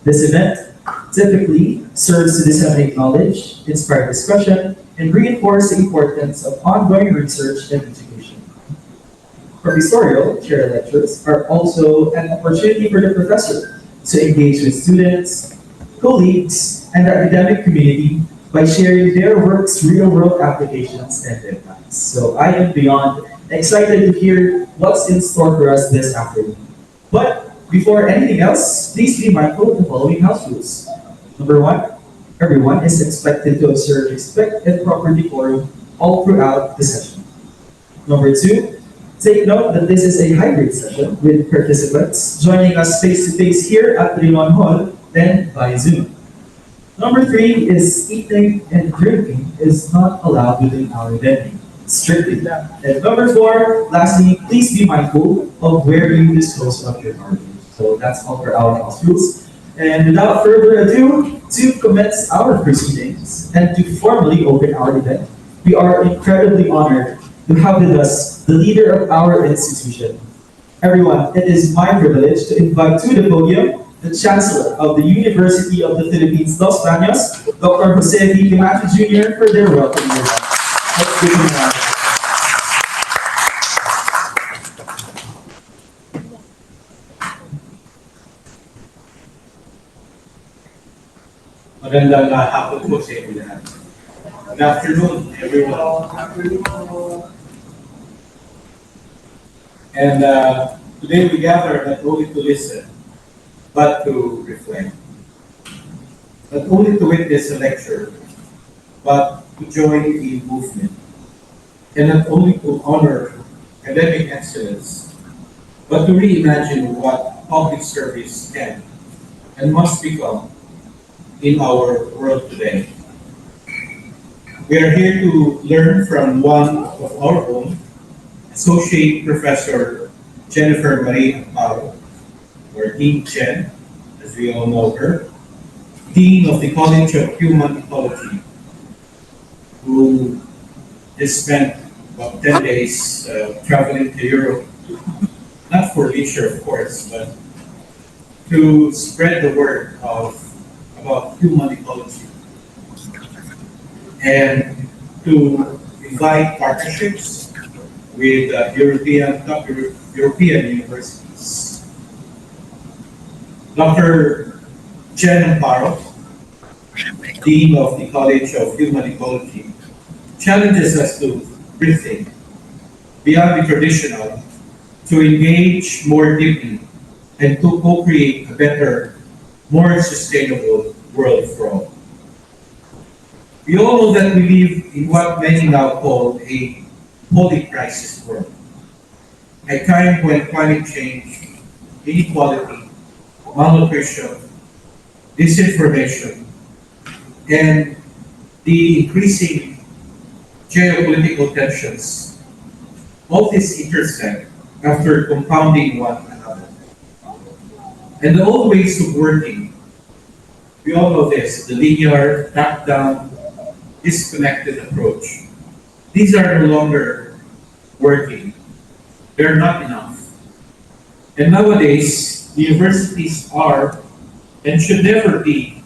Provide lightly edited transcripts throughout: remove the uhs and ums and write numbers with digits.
This event typically serves to disseminate knowledge, inspire discussion, and reinforce the importance of ongoing research and education. Professorial chair lectures are also an opportunity for the professor to engage with students, colleagues, and the academic community by sharing their work's real-world applications and impacts. So I am beyond excited to hear what's in store for us this afternoon. But before anything else, please be mindful of the following house rules. Number one, everyone is expected to observe respect and proper decorum all throughout the session. Number two, take note that this is a hybrid session with participants joining us face-to-face here at Rinon Hall and by Zoom. Number three is eating and drinking is not allowed within our venue, strictly. And number four, lastly, please be mindful of where you dispose of your garbage. So that's all for our house rules. And without further ado, to commence our proceedings and to formally open our event, we are incredibly honored to have with us the leader of our institution. Everyone, it is my privilege to invite to the podium the Chancellor of the University of the Philippines, Los Baños, Dr. Jose V. Camacho Jr. for their welcome. Let's give him a round. Magandang hapon po sa inyo lahat. Good afternoon, everyone. And today we gather not only to listen, but to reflect. Not only to witness a lecture, but to join the movement. And not only to honor academic excellence, but to reimagine what public service can and must become in our world today. We are here to learn from one of our own, Associate Professor Jennifer Marie Amparo, or Dean Chen, as we all know her, Dean of the College of Human Ecology, who just spent about 10 days traveling to Europe, not for leisure, of course, but to spread the word about human ecology and to invite partnerships with top European universities. Dr. Chen Amparo, Dean of the College of Human Ecology, challenges us to rethink beyond the traditional, to engage more deeply, and to co-create a better, more sustainable world for all. We all know that we live in what many now call a poly-crisis world, a time when climate change, inequality, malnutrition, disinformation, and the increasing geopolitical tensions, all these intersect after compounding one another. And the old ways of working, we all know this, the linear, top-down, disconnected approach. These are no longer working. They're not enough. And nowadays, universities are and should never be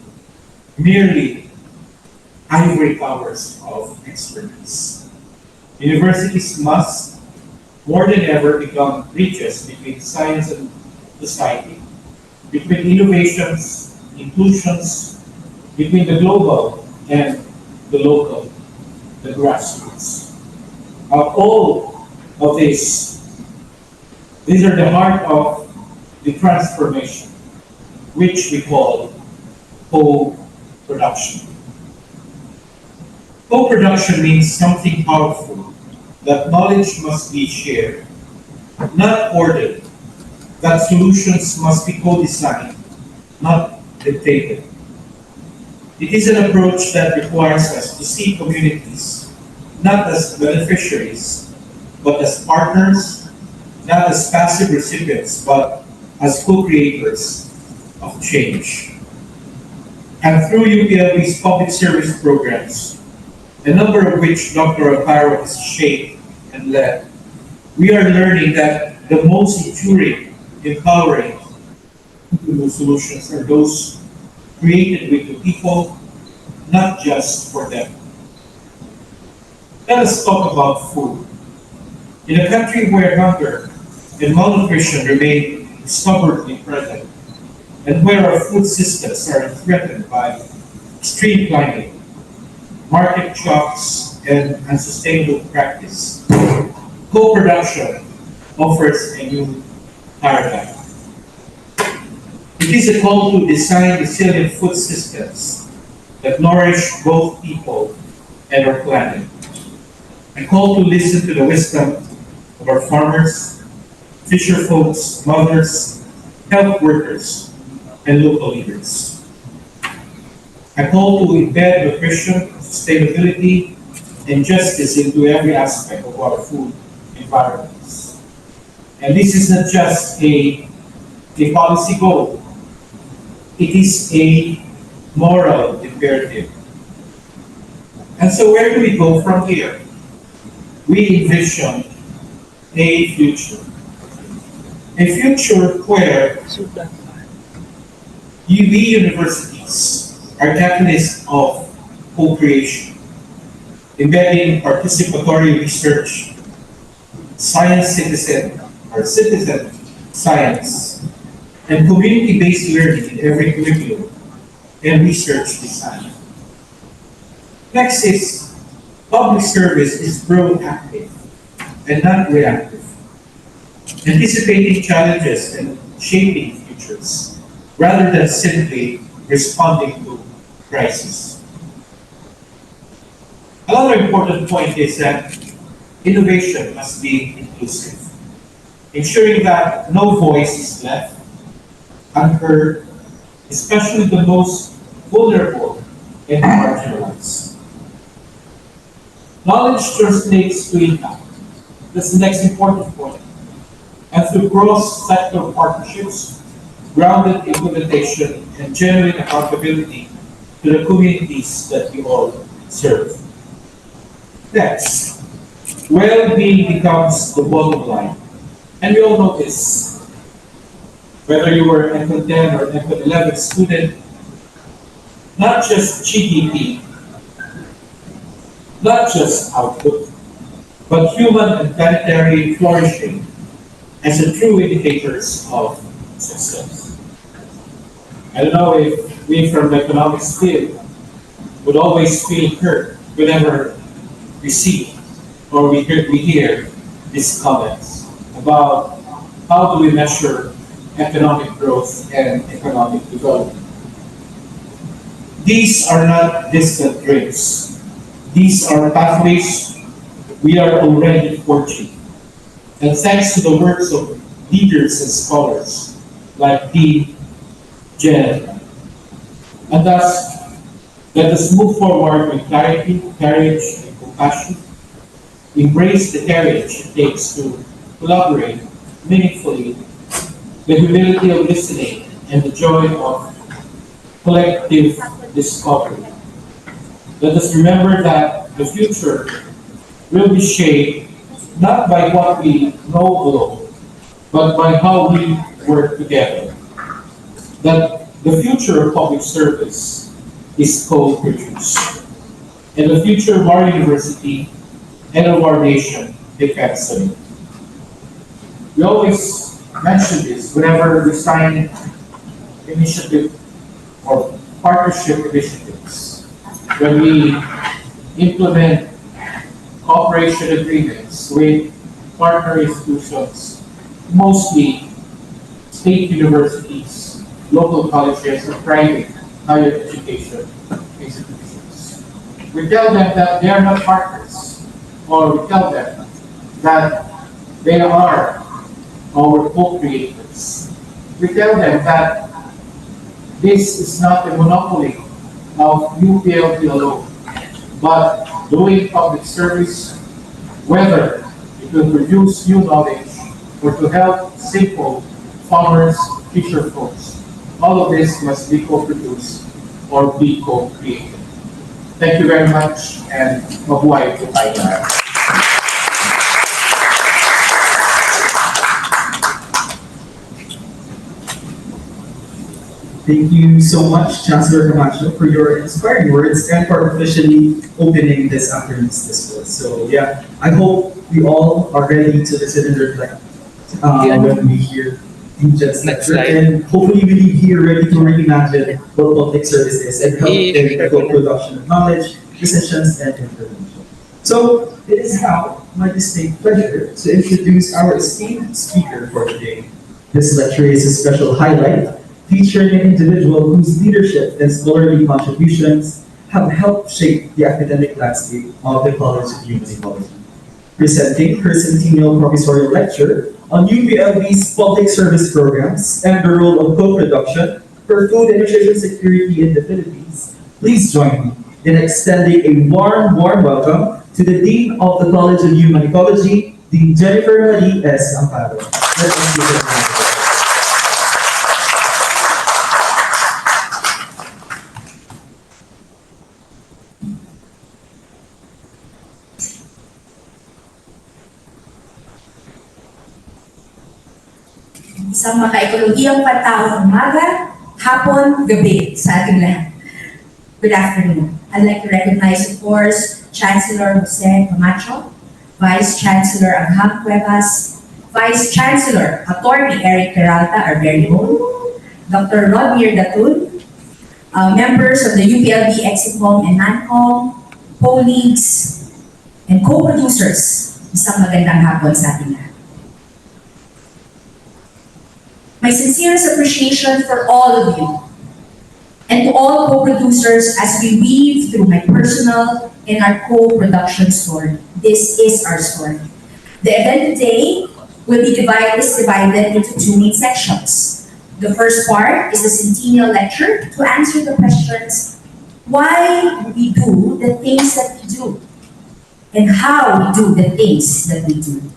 merely ivory towers of expertise. Universities must, more than ever, become bridges between science and society, between innovations, inclusions, between the global and the local, the grassroots. All of these are the heart of the transformation, which we call co-production. Co-production means something powerful, that knowledge must be shared, not ordered, that solutions must be co-designed, not dictated. It is an approach that requires us to see communities not as beneficiaries, but as partners, not as passive recipients, but as co-creators of change. And through UPLB's public service programs, a number of which Dr. Amparo has shaped and led, we are learning that the most enduring, empowering solutions are those created with the people, not just for them. Let us talk about food. In a country where hunger and malnutrition remain stubbornly present, and where our food systems are threatened by extreme climate, market shocks, and unsustainable practice, co-production offers a new paradigm. It is a call to design resilient food systems that nourish both people and our planet. A call to listen to the wisdom of our farmers, fisher folks, mothers, health workers, and local leaders. A call to embed nutrition, sustainability, and justice into every aspect of our food environments. And this is not just a policy goal, it is a moral imperative. And so where do we go from here? We envision a future. A future where we universities are catalysts of co-creation, embedding participatory research, citizen science, and community-based learning in every curriculum and research design. Next is public service is proactive and not reactive, anticipating challenges and shaping futures, rather than simply responding to crisis. Another important point is that innovation must be inclusive, ensuring that no voice is left unheard, especially the most vulnerable and marginalized. Knowledge translates to impact. That's the next important point. And through cross-sector partnerships, grounded implementation, and genuine accountability to the communities that we all serve. Next, well-being becomes the bottom line. And we all know this. Whether you were an FL 10 or an FL 11 student, not just GDP, not just output, but human and planetary flourishing as the true indicators of success. I don't know if we from the economics field would always feel hurt whenever we see or we hear these comments about how do we measure economic growth and economic development. These are not distant dreams. These are pathways we are already forging. And thanks to the works of leaders and scholars like Dean, Jen, and thus let us move forward with clarity, courage, and compassion. Embrace the courage it takes to collaborate meaningfully, the humility of listening, and the joy of collective discovery. Let us remember that the future will be shaped not by what we know alone, but by how we work together. That the future of public service is co-produced, and the future of our university and of our nation depends on it. We always mention this whenever we sign initiative or partnership initiatives, when we implement cooperation agreements with partner institutions, mostly state universities, local colleges, and private higher education institutions. We tell them that they are not partners, or we tell them that they are our co-creators. We tell them that this is not a monopoly of UPLB alone, but doing public service, whether it will produce new knowledge or to help simple farmers, fisher folks. All of this must be co-produced or be co-created. Thank you very much, and mabuhay po tayo lahat. Thank you so much, Chancellor Camacho, for your inspiring words and for officially opening this afternoon's discourse. So yeah, I hope we all are ready to listen and reflect when we hear Regent's Next lecture. slide. And hopefully we leave here ready to reimagine what public service is and help in the production of knowledge, decisions, and information. So it is now my distinct pleasure to introduce our esteemed speaker for today. This lecture is a special highlight featuring an individual whose leadership and scholarly contributions have helped shape the academic landscape of the College of Human Ecology. Presenting her Centennial Professorial Lecture on UPLB's public service programs and the role of co-production for food and nutrition security in the Philippines, please join me in extending a warm welcome to the Dean of the College of Human Ecology, Dean Jennifer Marie S. Amparo. Let us give her a round. Isang maka-ekologiyang pantawang umaga, hapon, gabi sa ating lahat. Good afternoon. I'd like to recognize, of course, Chancellor Jose Camacho, Vice Chancellor Agham Cuevas, Vice Chancellor Attorney Eric Peralta, our very own, Dr. Rodnir Datun, members of the UPLB Exicom and NANCOM, colleagues, and co-producers. Isang magandang hapon sa ating lahat. My sincerest appreciation for all of you and to all co-producers as we weave through my personal and our co-production story. This is our story. The event today will be divided into two main sections. The first part is the Centennial Lecture to answer the questions, why we do the things that we do and how we do the things that we do.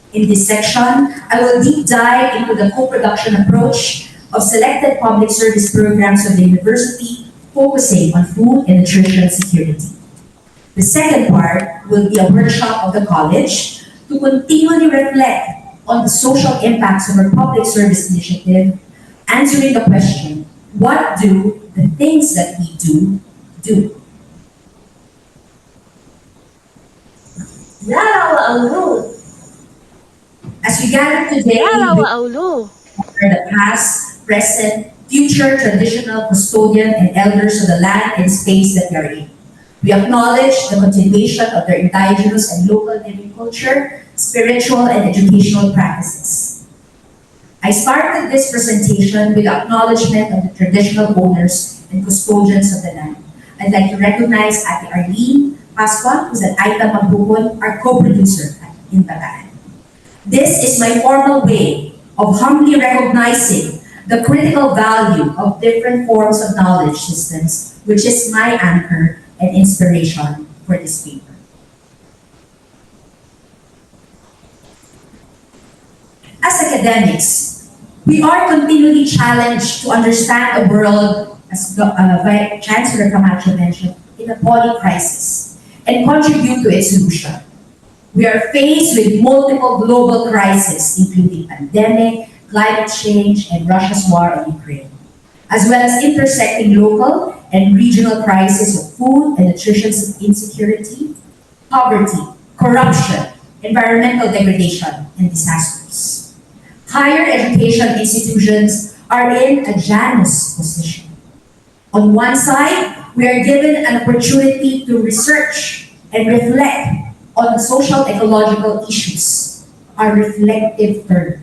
In this section, I will deep dive into the co-production approach of selected public service programs of the university focusing on food and nutrition security. The second part will be a workshop of the college to continually reflect on the social impacts of our public service initiative, answering the question, what do the things that we do do? As we gather today, for the past, present, future traditional custodian and elders of the land and space that we are in. We acknowledge the continuation of their indigenous and local living culture, spiritual and educational practices. I started this presentation with acknowledgement of the traditional owners and custodians of the land. I'd like to recognize Ate Arlene Pascual, who's at Aita Magbukon, our co-producer in Bataan. This is my formal way of humbly recognizing the critical value of different forms of knowledge systems, which is my anchor and inspiration for this paper. As academics, we are continually challenged to understand the world, as Chancellor Camacho mentioned, in a polycrisis and contribute to its solution. We are faced with multiple global crises, including pandemic, climate change, and Russia's war on Ukraine, as well as intersecting local and regional crises of food and nutrition insecurity, poverty, corruption, environmental degradation, and disasters. Higher education institutions are in a Janus position. On one side, we are given an opportunity to research and reflect on the social ecological issues, our reflective term.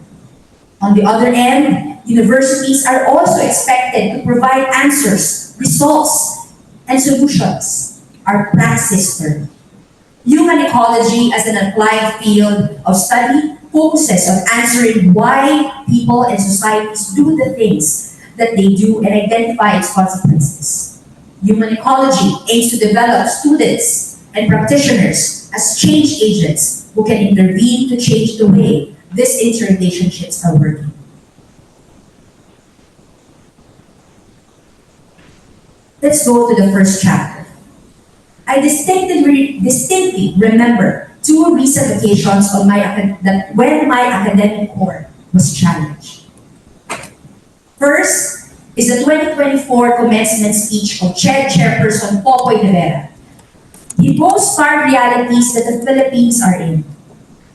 On the other end, universities are also expected to provide answers, results, and solutions, our praxis term. Human ecology as an applied field of study focuses on answering why people and societies do the things that they do and identify its consequences. Human ecology aims to develop students and practitioners as change agents who can intervene to change the way these interrelationships are working. Let's go to the first chapter. I distinctly remember two recent occasions on when my academic core was challenged. First, is the 2024 commencement speech of Chairperson Popoy de Vera. He posed stark realities that the Philippines are in.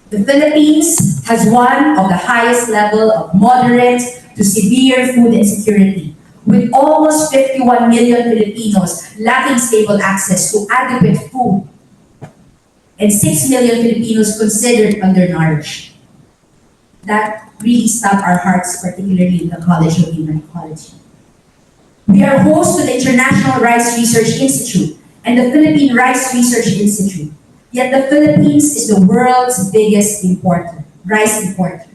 The Philippines has one of the highest level of moderate to severe food insecurity, with almost 51 million Filipinos lacking stable access to adequate food and 6 million Filipinos considered undernourished. That really stopped our hearts, particularly in the College of Human Ecology. We are host to the International Rice Research Institute and the Philippine Rice Research Institute. Yet the Philippines is the world's biggest rice importer.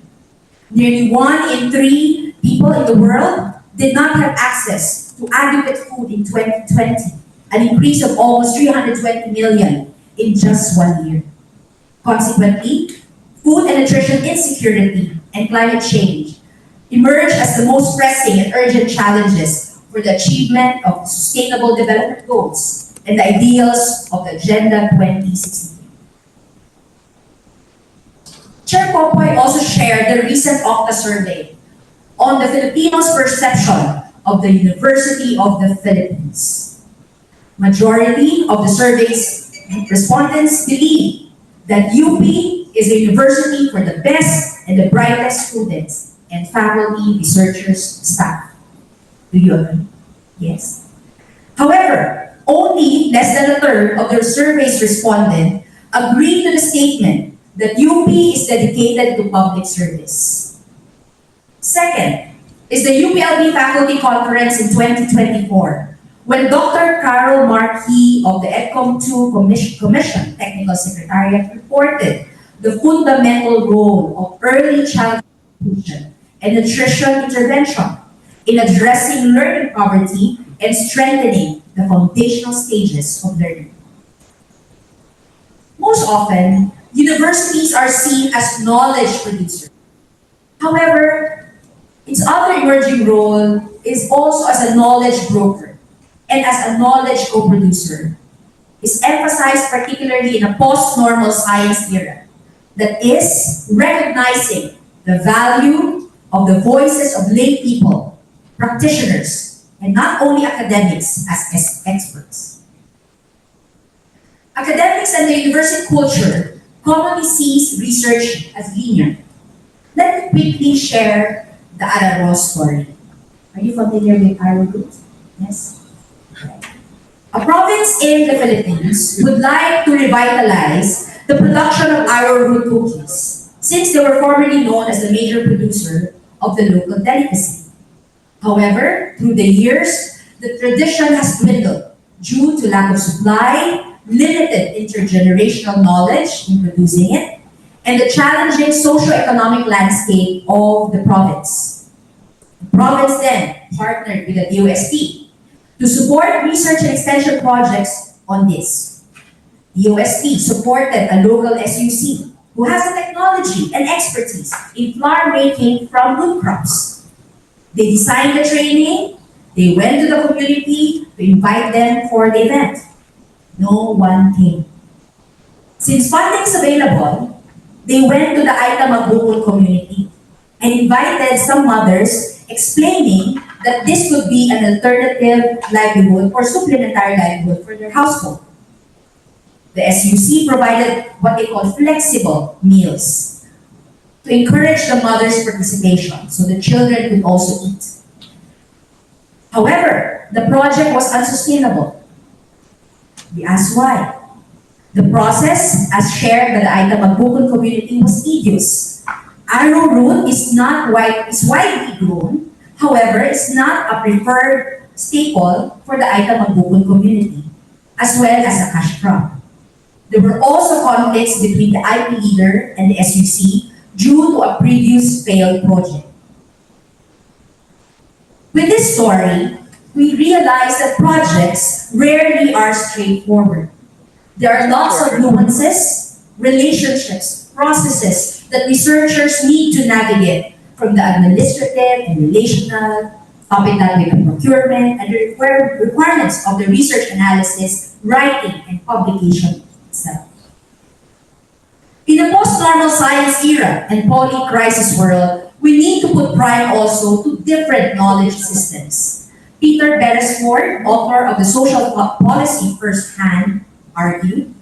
Nearly 1 in 3 people in the world did not have access to adequate food in 2020, an increase of almost 320 million in just 1 year. Consequently, food and nutrition insecurity and climate change emerge as the most pressing and urgent challenges for the achievement of the Sustainable Development Goals and the ideals of the Agenda 2060. Chair Popoy also shared the recent OCTA survey on the Filipinos' perception of the University of the Philippines. Majority of the survey's respondents believe that UP is a university for the best and the brightest students and faculty, researchers, staff. Do you agree? Yes. However, only less than a third of the survey's respondents agreed to the statement that UP is dedicated to public service. Second is the UPLB Faculty Conference in 2024, when Dr. Carol Marquis of the EDCOM 2 Commission Technical Secretariat reported the fundamental role of early childhood education and nutrition intervention in addressing learning poverty and strengthening the foundational stages of learning. Most often, universities are seen as knowledge producers. However, its other emerging role is also as a knowledge broker and as a knowledge co-producer, is emphasized particularly in a post-normal science era that is recognizing the value of the voices of lay people, practitioners, and not only academics as experts. Academics and the university culture commonly sees research as linear. Let me quickly share the Araro story. Are you familiar with Araro? Yes? A province in the Philippines would like to revitalize the production of arrowroot cookies, since they were formerly known as the major producer of the local delicacy. However, through the years, the tradition has dwindled due to lack of supply, limited intergenerational knowledge in producing it, and the challenging socio-economic landscape of the province. The province then partnered with the DOST to support research and extension projects on this. The DOST supported a local SUC who has the technology and expertise in flour making from root crops. They designed the training, they went to the community to invite them for the event. No one came. Since funding is available, they went to the Aitamagukul community and invited some mothers, explaining that this could be an alternative livelihood or supplementary livelihood for their household. The SUC provided what they call flexible meals to encourage the mother's participation so the children could also eat. However, the project was unsustainable. We asked why. The process, as shared by the Aitamagukul community, was tedious. Arrowroot is widely grown. However, it's not a preferred staple for the Aitamagukul community, as well as a cash crop. There were also conflicts between the IP leader and the SUC due to a previous failed project. With this story, we realize that projects rarely are straightforward. There are lots of nuances, relationships, processes that researchers need to navigate, from the administrative and relational, topping that with the procurement and the requirements of the research analysis, writing, and publication itself. In the post-normal science era and poly-crisis world, we need to put pride also to different knowledge systems. Peter Beresford, author of the Social Policy Firsthand, argued,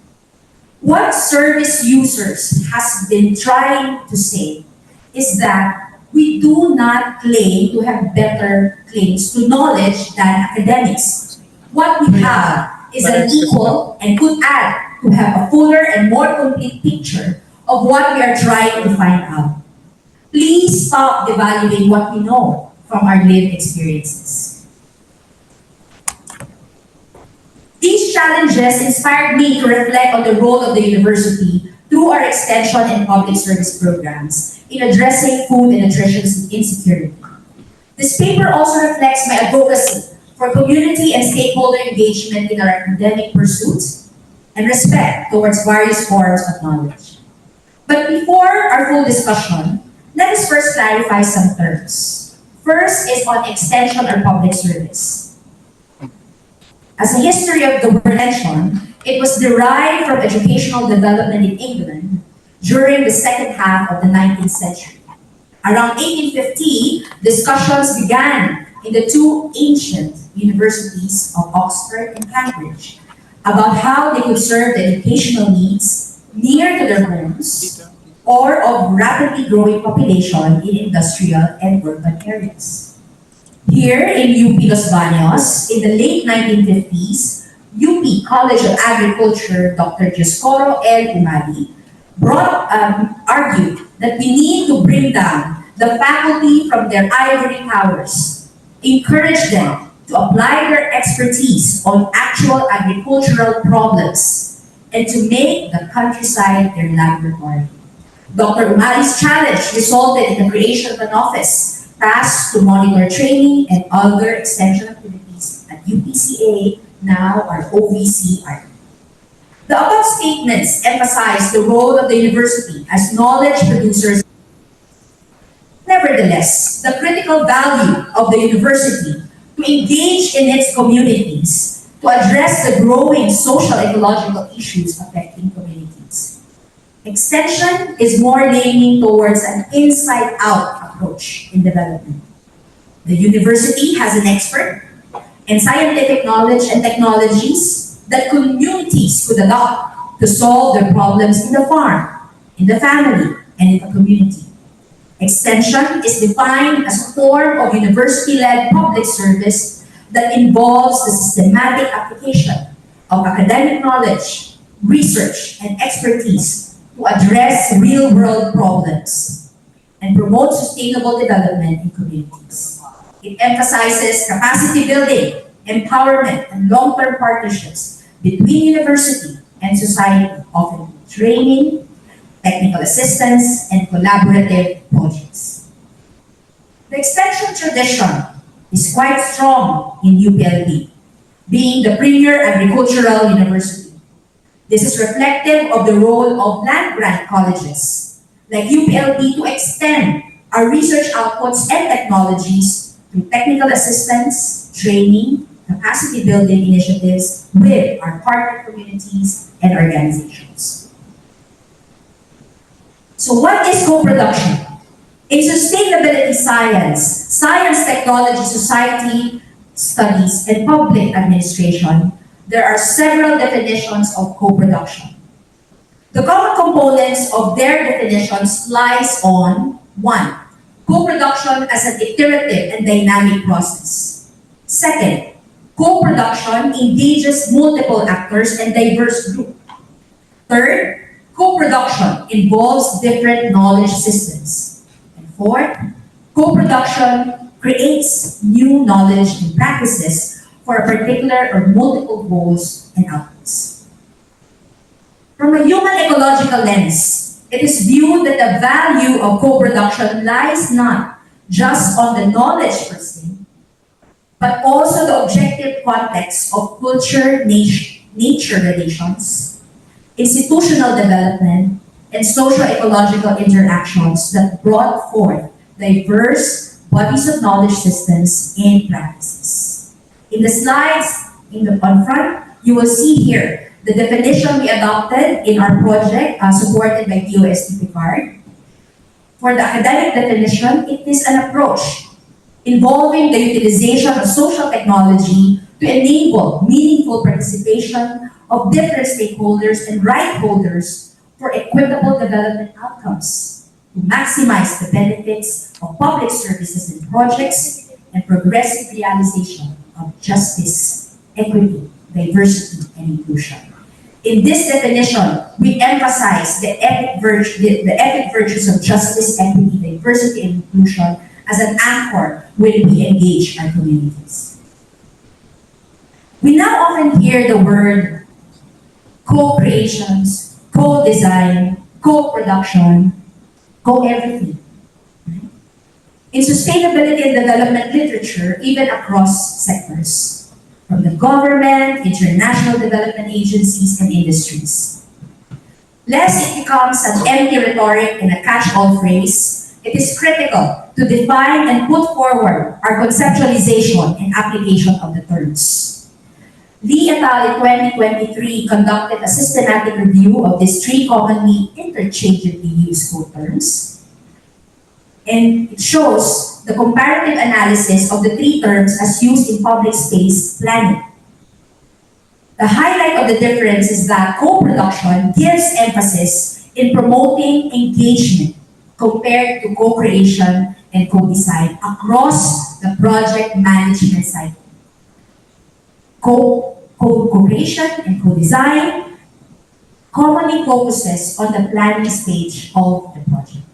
what service users has been trying to say is that we do not claim to have better claims to knowledge than academics. What we have is an equal and could add to have a fuller and more complete picture of what we are trying to find out. Please stop devaluing what we know from our lived experiences. These challenges inspired me to reflect on the role of the university through our extension and public service programs in addressing food and nutrition insecurity. This paper also reflects my advocacy for community and stakeholder engagement in our academic pursuits and respect towards various forms of knowledge. But before our full discussion, let us first clarify some terms. First is on extension or public service. As a history of the word extension, it was derived from educational development in England during the second half of the 19th century. Around 1850, discussions began in the two ancient universities of Oxford and Cambridge about how they could serve the educational needs near to their homes or of rapidly growing population in industrial and urban areas. Here in UP Los Baños, in the late 1950s, UP College of Agriculture, Dr. Gioscoro L. Umali, argued that we need to bring down the faculty from their ivory towers, encourage them to apply their expertise on actual agricultural problems, and to make the countryside their laboratory. Dr. Umali's challenge resulted in the creation of an office tasked to monitor training and other extension activities at UPCA, now our OVCR. The above statements emphasize the role of the university as knowledge producers. Nevertheless, the critical value of the university to engage in its communities to address the growing social ecological issues affecting communities. Extension is more leaning towards an inside-out approach in development. The university has an expert in scientific knowledge and technologies that communities could adopt to solve their problems in the farm, in the family, and in the community. Extension is defined as a form of university-led public service that involves the systematic application of academic knowledge, research, and expertise to address real-world problems and promote sustainable development in communities. It emphasizes capacity building, empowerment, and long-term partnerships between university and society, offering training, technical assistance, and collaborative projects. The extension tradition is quite strong in UPLB, being the premier agricultural university. This is reflective of the role of land-grant colleges like UPLB to extend our research outputs and technologies through technical assistance, training, capacity building initiatives with our partner communities and organizations. So what is co-production? In sustainability science, science, technology, society studies, and public administration, there are several definitions of co-production. The common components of their definitions lies on 1. Co-production as an iterative and dynamic process. Second, co-production engages multiple actors and diverse groups. Third, co-production involves different knowledge systems. And fourth, co-production creates new knowledge and practices for a particular or multiple goals and outputs. From a human ecological lens, it is viewed that the value of co-production lies not just on the knowledge per se, but also the objective context of culture-nature relations, institutional development, and social-ecological interactions that brought forth diverse bodies of knowledge systems and practices. In the slides on front, you will see here the definition we adopted in our project supported by DOST Picard For the academic definition, it is an approach involving the utilization of social technology to enable meaningful participation of different stakeholders and right holders for equitable development outcomes, to maximize the benefits of public services and projects, and progressive realization of justice, equity, diversity, and inclusion. In this definition, we emphasize the ethic virtues of justice, equity, diversity, and inclusion as an anchor when we engage our communities. We now often hear the word co-creations, co-design, co-production, co-everything. In sustainability and development literature, even across sectors, from the government, international development agencies, and industries. Lest it becomes an empty rhetoric and a catch-all phrase, it is critical to define and put forward our conceptualization and application of the terms. Lee et al. In 2023 conducted a systematic review of these three commonly interchangeably used code terms, and it shows the comparative analysis of the three terms as used in public space planning. The highlight of the difference is that co-production gives emphasis in promoting engagement compared to co-creation and co-design across the project management cycle. Co-creation and co-design commonly focuses on the planning stage of the project.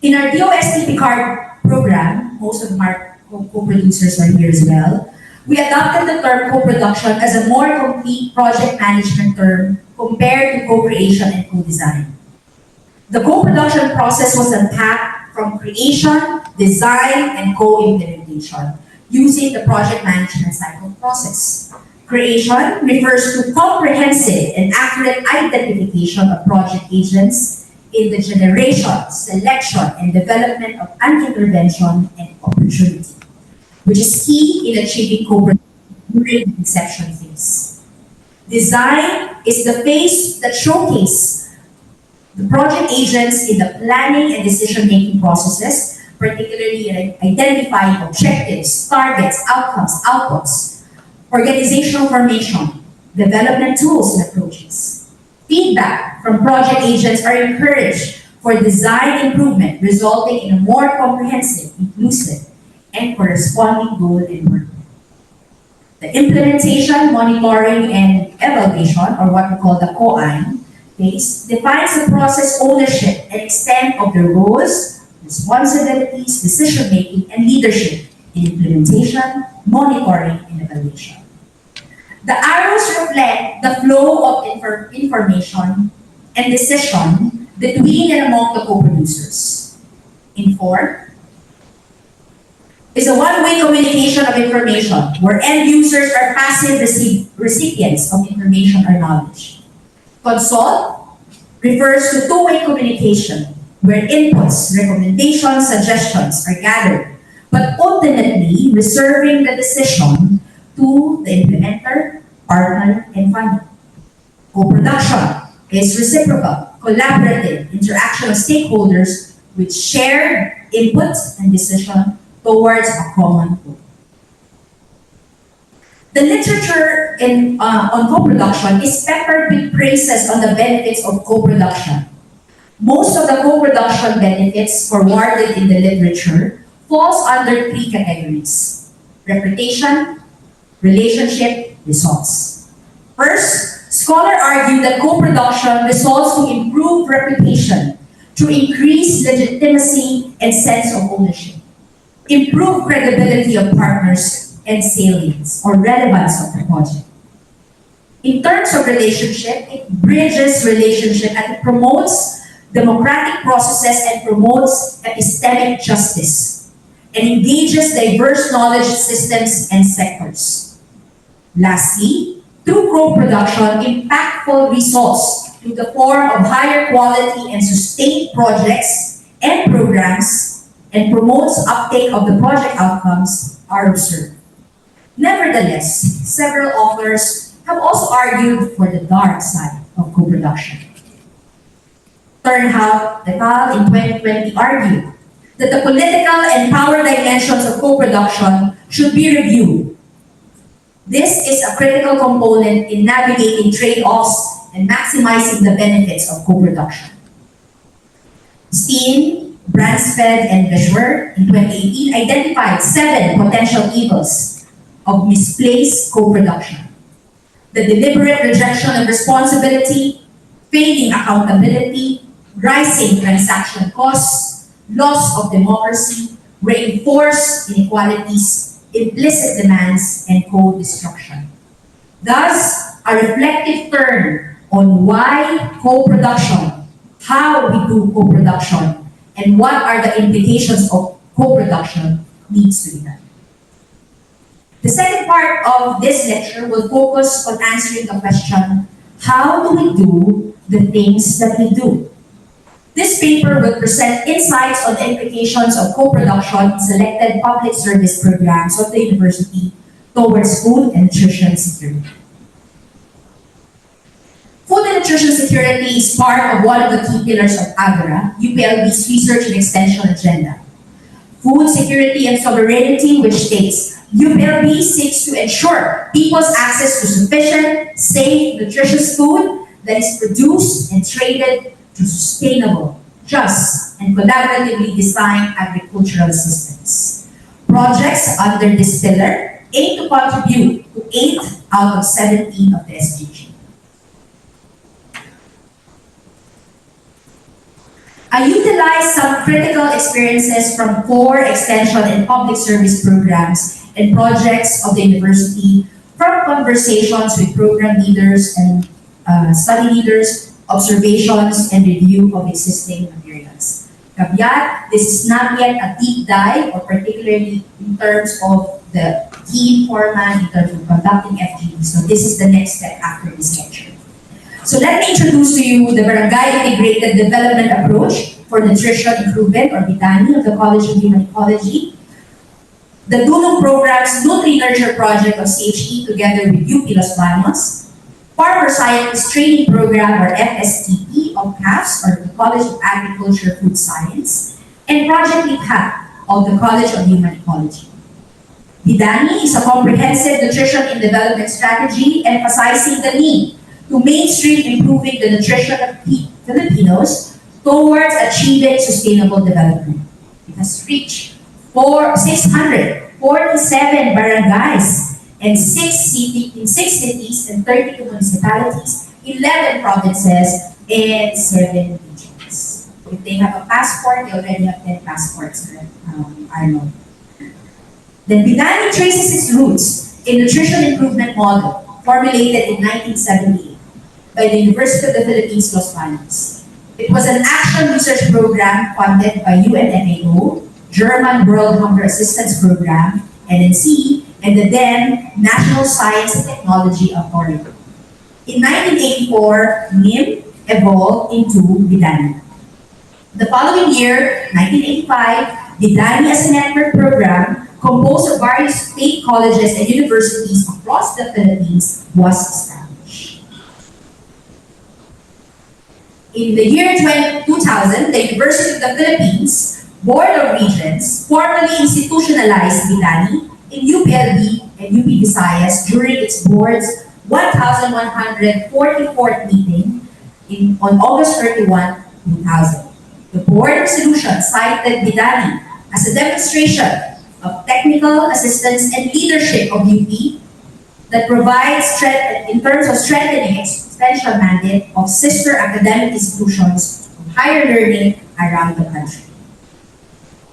In our DOST card program, most of our co-producers are here as well, we adopted the term co-production as a more complete project management term compared to co-creation and co-design. The co-production process was unpacked from creation, design, and co-implementation using the project management cycle process. Creation refers to comprehensive and accurate identification of project agents in the generation, selection, and development of an intervention and opportunity, which is key in achieving co-production during the inception phase. Design is the phase that showcases the project agents in the planning and decision-making processes, particularly in identifying objectives, targets, outcomes, outputs, organizational formation, development tools and approaches. Feedback from project agents are encouraged for design improvement, resulting in a more comprehensive, inclusive, and corresponding goal and work. The implementation, monitoring, and evaluation, or what we call the COAIM phase, defines the process ownership and extent of the roles, responsibilities, decision-making, and leadership in implementation, monitoring, and evaluation. The arrows reflect the flow of information and decision between and among the co-producers. Inform is a one-way communication of information where end users are passive recipients of information or knowledge. Consult refers to two-way communication where inputs, recommendations, suggestions are gathered, but ultimately reserving the decision to the implementer, partner, and funder. Co-production is reciprocal, collaborative interaction of stakeholders with shared input and decision towards a common goal. The literature on co-production is peppered with praises on the benefits of co-production. Most of the co-production benefits forwarded in the literature falls under three categories: reputation, relationship, results. First, scholars argue that co-production results to improved reputation through increased legitimacy and sense of ownership, improved credibility of partners, and salience or relevance of the project. In terms of relationship, it bridges relationship and it promotes democratic processes and promotes epistemic justice and engages diverse knowledge systems and sectors. Lastly, through co-production, impactful results in the form of higher quality and sustained projects and programs and promotes uptake of the project outcomes are observed. Nevertheless, several authors have also argued for the dark side of co-production. Turnhout et al. In 2020 argued that the political and power dimensions of co-production should be reviewed. This is a critical component in navigating trade-offs and maximizing the benefits of co-production. Steen, Bransfeld, and Beschwer in 2018 identified 7 potential evils of misplaced co-production: the deliberate rejection of responsibility, failing accountability, rising transaction costs, loss of democracy, reinforced inequalities, implicit demands, and co-destruction. Thus, a reflective turn on why co-production, how we do co-production, and what are the implications of co-production needs to be done. The second part of this lecture will focus on answering the question, how do we do the things that we do? This paper will present insights on the implications of co-production in selected public service programs of the university towards food and nutrition security. Food and nutrition security is part of one of the key pillars of AGRA, UPLB's research and extension agenda. Food security and sovereignty, which states, UPLB seeks to ensure people's access to sufficient, safe, nutritious food that is produced and traded through sustainable, just, and collaboratively designed agricultural systems. Projects under this pillar aim to contribute to 8 out of 17 of the SDG. I utilized some critical experiences from 4 extension and public service programs and projects of the university from conversations with program leaders and study leaders, observations, and review of existing materials. Caveat, this is not yet a deep dive, or particularly in terms of the key format, in terms of conducting FGD. So this is the next step after this lecture. So let me introduce to you the Barangay Integrated Development Approach for Nutrition Improvement, or BITANI, of the College of Human Ecology. The Dunong Program's Nutri-Nurture Project of CHE together with UP Los Banos. Farmer Scientist Training Program, or FSTP, of CAFS, or the College of Agriculture Food Science, and Project LIPHAP of the College of Human Ecology. BITANI is a comprehensive nutrition and development strategy emphasizing the need to mainstream improving the nutrition of Filipinos towards achieving sustainable development. It has reached 647 barangays in 6 cities and 32 municipalities, 11 provinces, and 7 regions. If they have a passport, they already have 10 passports, Arnold. Then BITANI traces its roots in nutrition improvement model formulated in 1978 by the University of the Philippines, Los Banos. It was an action research program funded by UNFAO, German World Hunger Assistance Program, NNC, and the then National Science and Technology Authority. In 1984, NIM evolved into BITANI. The following year, 1985, BITANI as a network program composed of various state colleges and universities across the Philippines was established. In the year 2000, the University of the Philippines Board of Regents formally institutionalized BITANI in UPLB and UP Visayas during its board's 1,144th meeting on August 31, 2000. The board resolution cited BITANI as a demonstration of technical assistance and leadership of UP that provides strength in terms of strengthening extension mandate of sister academic institutions of higher learning around the country.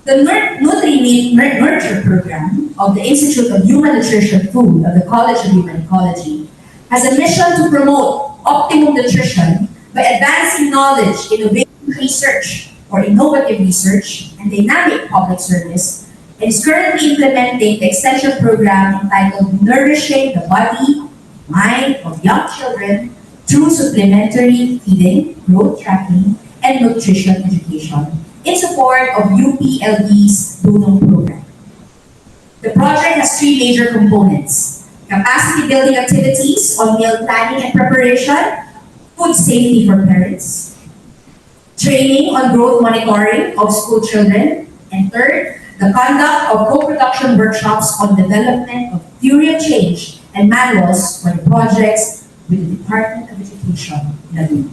The Nutri-Nurture program of the Institute of Human Nutrition Food of the College of Human Ecology has a mission to promote optimum nutrition by advancing knowledge, innovation research, or innovative research, and dynamic public service, and is currently implementing the extension program entitled Nourishing the Body, Mind of Young Children through Supplementary Feeding, Growth Tracking, and Nutrition Education in support of UPLB's Dunong program. The project has 3 major components: capacity building activities on meal planning and preparation, food safety for parents, training on growth monitoring of school children, and third, the conduct of co-production workshops on development of theory of change and manuals for the projects with the Department of Education, Laguna.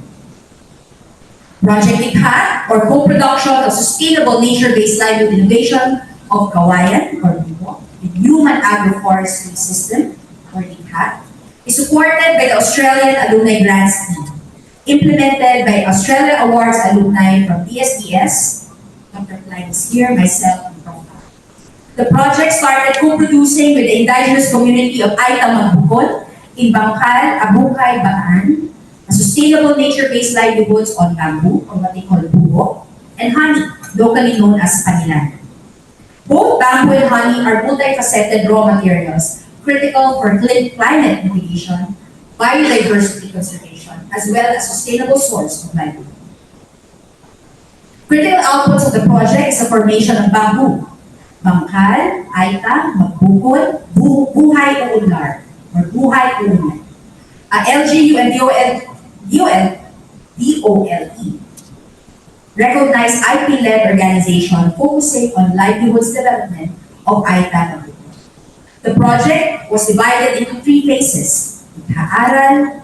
Project Likha, or co-production of sustainable nature-based livelihood innovation of kawayan, or Bibo, the Human Agroforestry System, or Likha, is supported by the Australian Alumni Grants Team, implemented by Australia Awards alumni from DSDS, Dr. Klein is here, myself, and Prof. The project started co-producing with the indigenous community of Aita Magbukon in Bangkal, Abukay, Bataan, a sustainable nature-based livelihoods on bamboo, or what they call bugo, and honey, locally known as panilan. Both bamboo and honey are multifaceted raw materials critical for climate mitigation, biodiversity conservation, as well as sustainable source of livelihood. Critical outputs of the project is the formation of bamboo, Bangkal, Aita, Magbukon, Buhay Uunlar, or Buhay Uunlar, LGU and DOLE, recognized IP-led organization focusing on livelihoods development of Aita Magbukon. The project was divided into 3 phases: Likha-aral,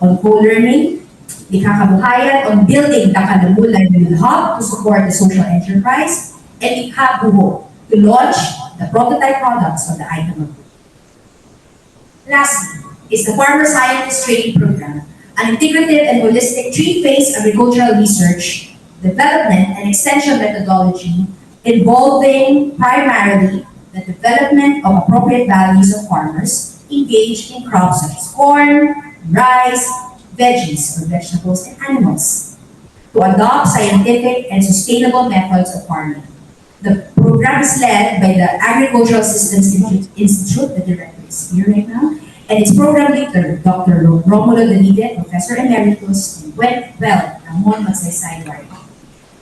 on co-learning, Likha-kabuhayan, on building the Kalamul Livelihood Hub to support the social enterprise, and Likha-buho, to launch the prototype products of the Aita Magbukon. Lastly, is the Farmer Scientist Training Program, an integrative and holistic 3-phase agricultural research, development, and extension methodology involving primarily the development of appropriate values of farmers engaged in crops such as corn, rice, veggies or vegetables, and animals to adopt scientific and sustainable methods of farming. The program is led by the Agricultural Systems Institute, the director is here right now, and its program leader, Dr. Romulo Danide, Professor Emeritus, and went well among Magsaysay Ward.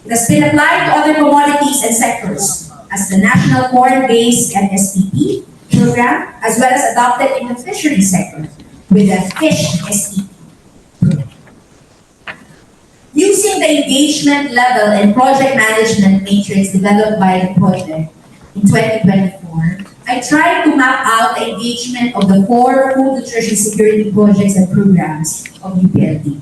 It has been applied to other commodities and sectors as the National Corn-Based STP program, as well as adopted in the fishery sector with the Fish STP program. Using the engagement level and project management matrix developed by the project in 2024, I tried to map out the engagement of the 4 food nutrition security projects and programs of UPLB.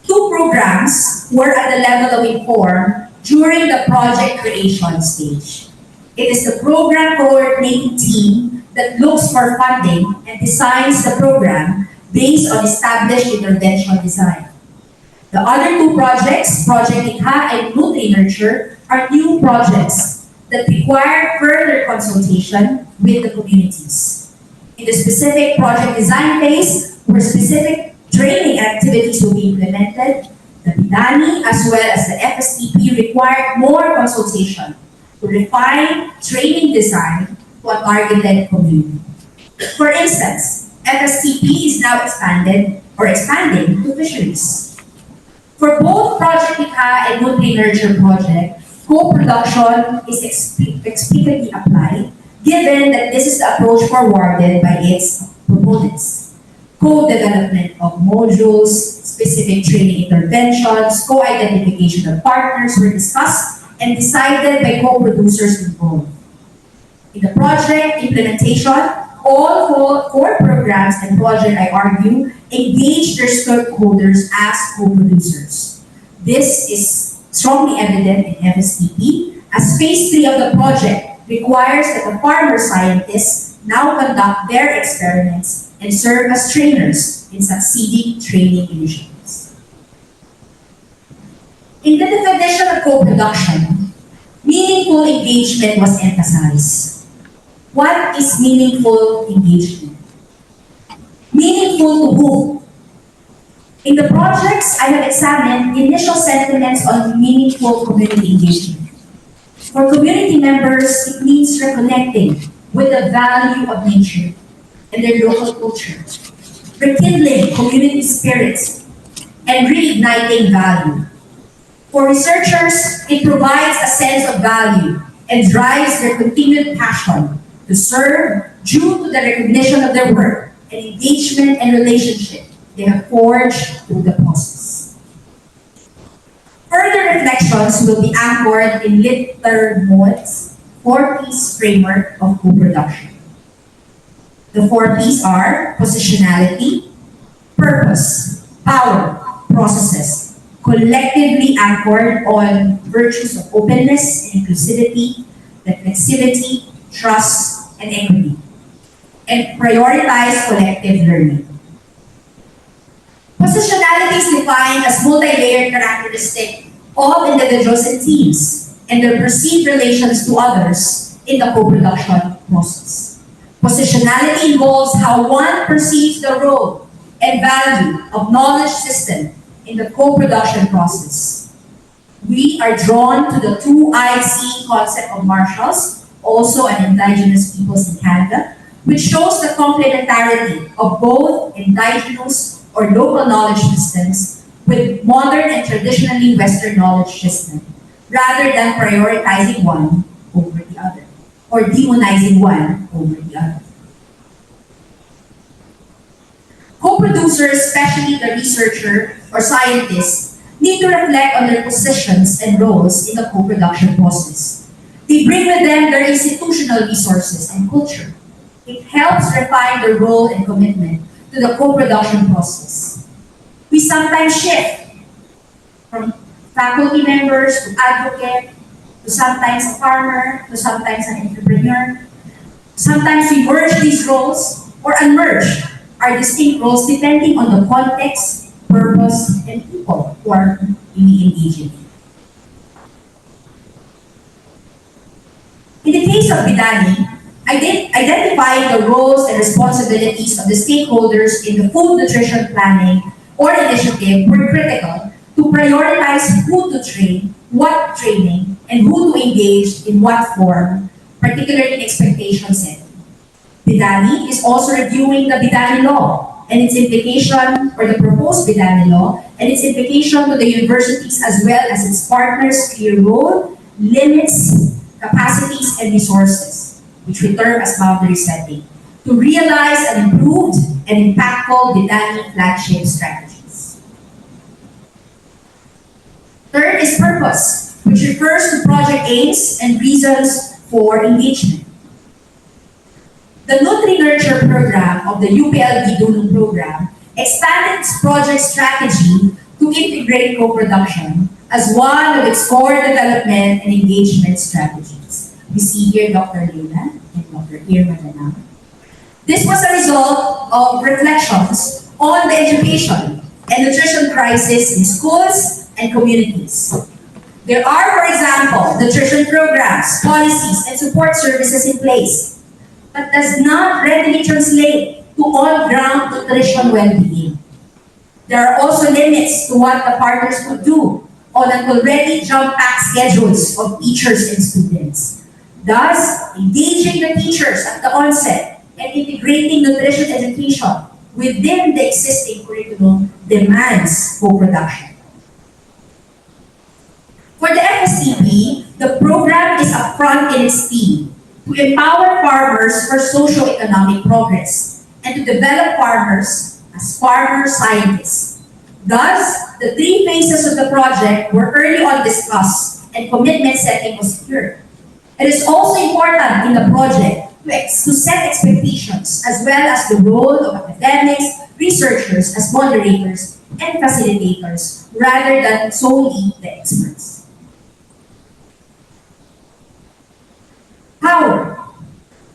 2 programs were at the level of inform during the project creation stage. It is the program coordinating team that looks for funding and designs the program based on established intervention design. The other 2 projects, Project Likha and Nutri-Nurture, are new projects that require further consultation with the communities. In the specific project design phase, where specific training activities will be implemented, the PIDANI as well as the FSTP required more consultation to refine training design to a targeted community. For instance, FSTP is now expanding to fisheries. For both Project Likha and Nutri-Nurture project, co-production is explicitly applied, given that this is the approach forwarded by its proponents. Co-development of modules, specific training interventions, co-identification of partners were discussed and decided by co-producers involved. In the project implementation, all 4 programs and project, I argue, engage their stakeholders as co-producers. This is strongly evident in FSTP, as phase 3 of the project requires that the farmer scientists now conduct their experiments and serve as trainers in succeeding training initiatives. In the definition of co-production, meaningful engagement was emphasized. What is meaningful engagement? Meaningful to whom? In the projects, I have examined initial sentiments on meaningful community engagement. For community members, it means reconnecting with the value of nature and their local culture, rekindling community spirits, and reigniting value. For researchers, it provides a sense of value and drives their continued passion to serve due to the recognition of their work and engagement and relationship they have forged through the process. Further sessions will be anchored in Litter Moat's 4-piece framework of co-production. The 4 P's are positionality, purpose, power, processes, collectively anchored on virtues of openness and inclusivity, reflexivity, trust, and equity, and prioritize collective learning. Positionality is defined as multi-layered characteristic of individuals and teams and their perceived relations to others in the co-production process. Positionality involves how one perceives the role and value of knowledge system in the co-production process. We are drawn to the 2IC concept of Marshalls, also an indigenous peoples in Canada, which shows the complementarity of both indigenous or local knowledge systems with modern and traditionally Western knowledge system, rather than prioritizing one over the other, or demonizing one over the other. Co-producers, especially the researcher or scientists, need to reflect on their positions and roles in the co-production process. They bring with them their institutional resources and culture. It helps refine their role and commitment to the co-production process. We sometimes shift from faculty members to advocate, to sometimes a farmer, to sometimes an entrepreneur. Sometimes we merge these roles or unmerge our distinct roles depending on the context, purpose, and people who are really engaging. In the case of Bidani, identifying the roles and responsibilities of the stakeholders in the food nutrition planning or initiative were critical to prioritize who to train, what training, and who to engage in what form, particularly in expectation setting. Bidani is also reviewing the Bidani law and its implication, or the proposed Bidani law, and its implication to the universities as well as its partners' clear role, limits, capacities, and resources, which we term as boundary setting, to realize an improved and impactful Bidani flagship strategies. Third is purpose, which refers to project aims and reasons for engagement. The Nutri-Nurture program of the UPLB Dunong program expanded its project strategy to integrate co-production as one of its core development and engagement strategies. We see here Dr. Leila and Dr. Irma Danang. This was a result of reflections on the education and nutrition crisis in schools and communities. There are, for example, nutrition programs, policies, and support services in place, but does not readily translate to on-ground nutrition well-being. There are also limits to what the partners could do on an already jam-packed schedules of teachers and students. Thus, engaging the teachers at the onset and integrating nutrition education within the existing curriculum demands co-production. For the FSTP, the program is upfront in its theme to empower farmers for socio-economic progress and to develop farmers as farmer scientists. Thus, the 3 phases of the project were early on discussed and commitment setting was secured. It is also important in the project to set expectations as well as the role of academics, researchers as moderators and facilitators rather than solely the experts. Power.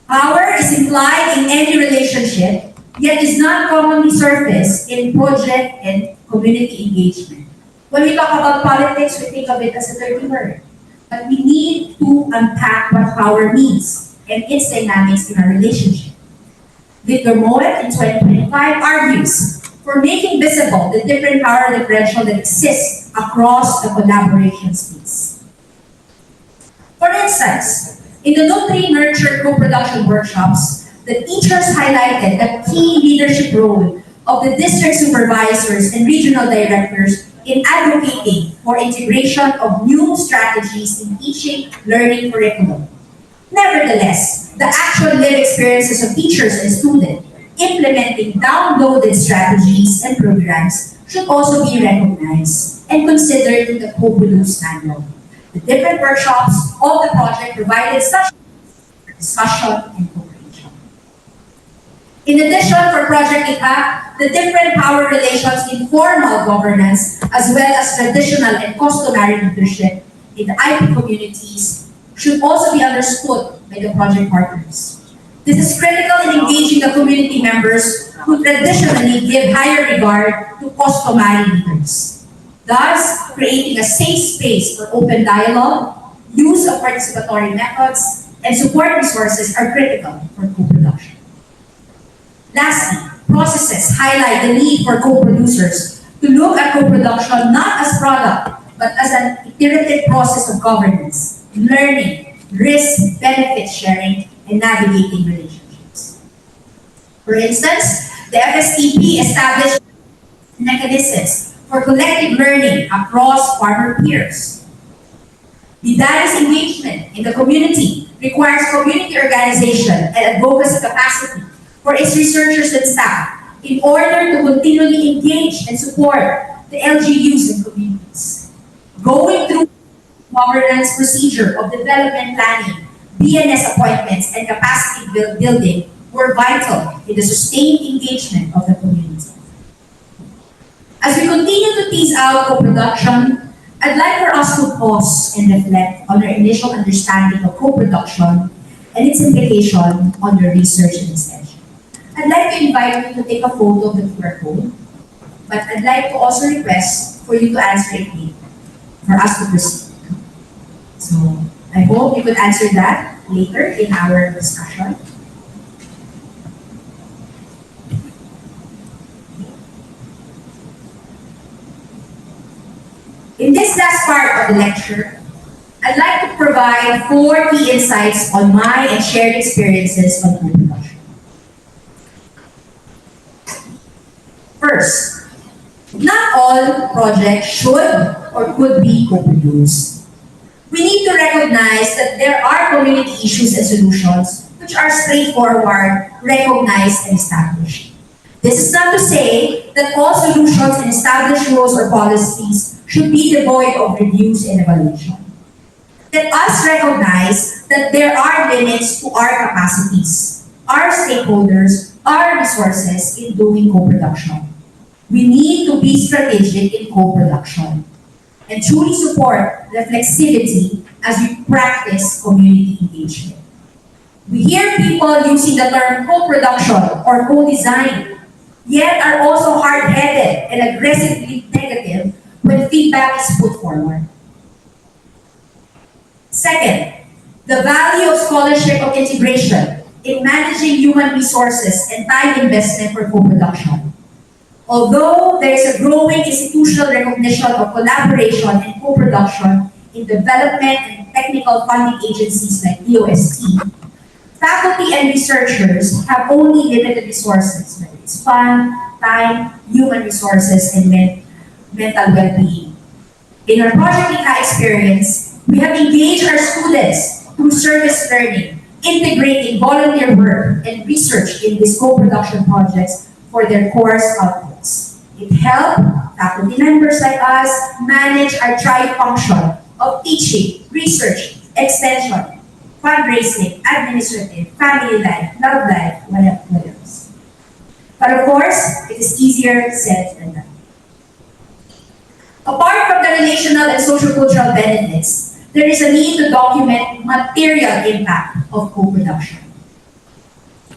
Power is implied in any relationship, yet is not commonly surfaced in project and community engagement. When we talk about politics, we think of it as a dirty word. But we need to unpack what power means and its dynamics in our relationship. Victor Moet in 2025 argues for making visible the different power differential that exists across the collaboration space. For instance, in the Nutri-Nurture co-production workshops, the teachers highlighted the key leadership role of the district supervisors and regional directors in advocating for integration of new strategies in teaching learning curriculum. Nevertheless, the actual lived experiences of teachers and students implementing downloaded strategies and programs should also be recognized. and considered in the co-produce manual. The different workshops of the project provided such discussion and cooperation. In addition, for Project ICA, the different power relations in formal governance as well as traditional and customary leadership in the IP communities should also be understood by the project partners. This is critical in engaging the community members who traditionally give higher regard to customary leaders, thus creating a safe space for open dialogue, use of participatory methods, and support resources are critical for co-production. Lastly, processes highlight the need for co-producers to look at co-production not as product, but as an iterative process of governance, learning, risk, benefit sharing, and navigating relationships. For instance, the FSTP established mechanisms for collective learning across farmer peers. Bidari's engagement in the community requires community organization and advocacy capacity for its researchers and staff in order to continually engage and support the LGUs and communities. Going through governance procedure of development planning, BNS appointments, and capacity building were vital in the sustained engagement of the community. As we continue to tease out co-production, I'd like for us to pause and reflect on our initial understanding of co-production and its implication on your research and extension. I'd like to invite you to take a photo of the QR code, but I'd like to also request for you to answer it later, for us to proceed. So I hope you could answer that later in our discussion. In this last part of the lecture, I'd like to provide 4 key insights on my and shared experiences on co-production. First, not all projects should or could be co-produced. We need to recognize that there are community issues and solutions which are straightforward, recognized, and established. This is not to say that all solutions and established rules or policies should be devoid of reviews and evaluation. Let us recognize that there are limits to our capacities, our stakeholders, our resources in doing co-production. We need to be strategic in co-production and truly support reflexivity as we practice community engagement. We hear people using the term co-production or co-design, yet are also hard-headed and aggressively negative when feedback is put forward. Second, the value of scholarship of integration in managing human resources and time investment for co-production. Although there is a growing institutional recognition of collaboration and co-production in development and technical funding agencies like DOST, faculty and researchers have only limited resources, whether it's fund, time, human resources, and mental well-being. In our Project ICA experience, we have engaged our students through service learning, integrating volunteer work and research in these co-production projects for their course outputs. It helped faculty members like us manage our tri-function of teaching, research, extension, fundraising, administrative, family life, love life, whatever else. But of course, it is easier said than done. Apart from the relational and social cultural benefits, there is a need to document material impact of co-production.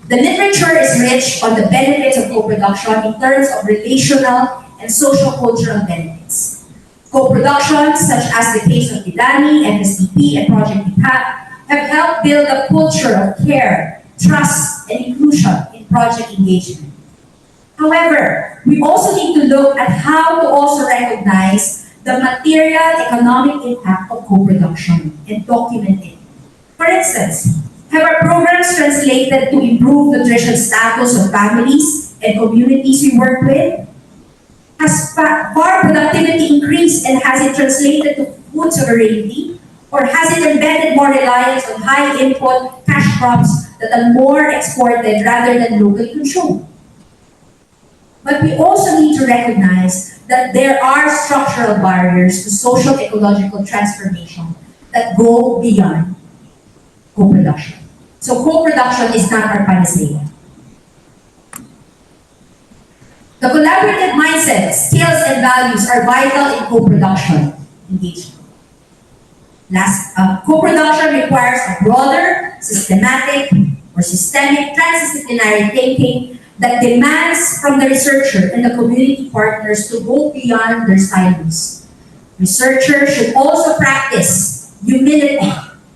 The literature is rich on the benefits of co-production in terms of relational and social cultural benefits. Co-productions, such as the case of Bidani, FSTP, and Project ICA, have helped build a culture of care, trust, and inclusion in project engagement. However, we also need to look at how to also recognize the material economic impact of co-production and document it. For instance, have our programs translated to improve nutrition status of families and communities we work with? Has farm productivity increased and has it translated to food sovereignty? Or has it embedded more reliance on high input cash crops that are more exported rather than locally consumed? But we also need to recognize that there are structural barriers to social ecological transformation that go beyond co-production. So co-production is not our panacea. The collaborative mindset, skills, and values are vital in co-production engagement. Co-production requires a broader, systematic, or systemic transdisciplinary thinking that demands from the researcher and the community partners to go beyond their silos. Researchers should also practice humility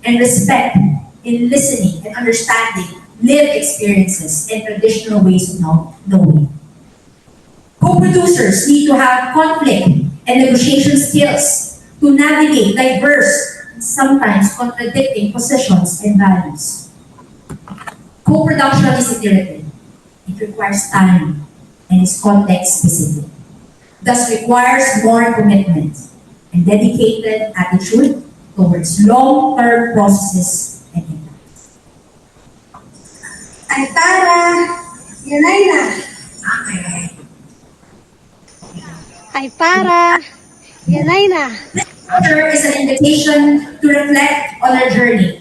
and respect in listening and understanding lived experiences and traditional ways of knowing. Co-producers need to have conflict and negotiation skills to navigate diverse, sometimes contradicting positions and values. Co-production is iterative. It requires time and is context specific. Thus requires more commitment and dedicated attitude towards long-term processes and impacts. Amparo, Yanaina. Amparo, Yanaina. Another is an invitation to reflect on our journey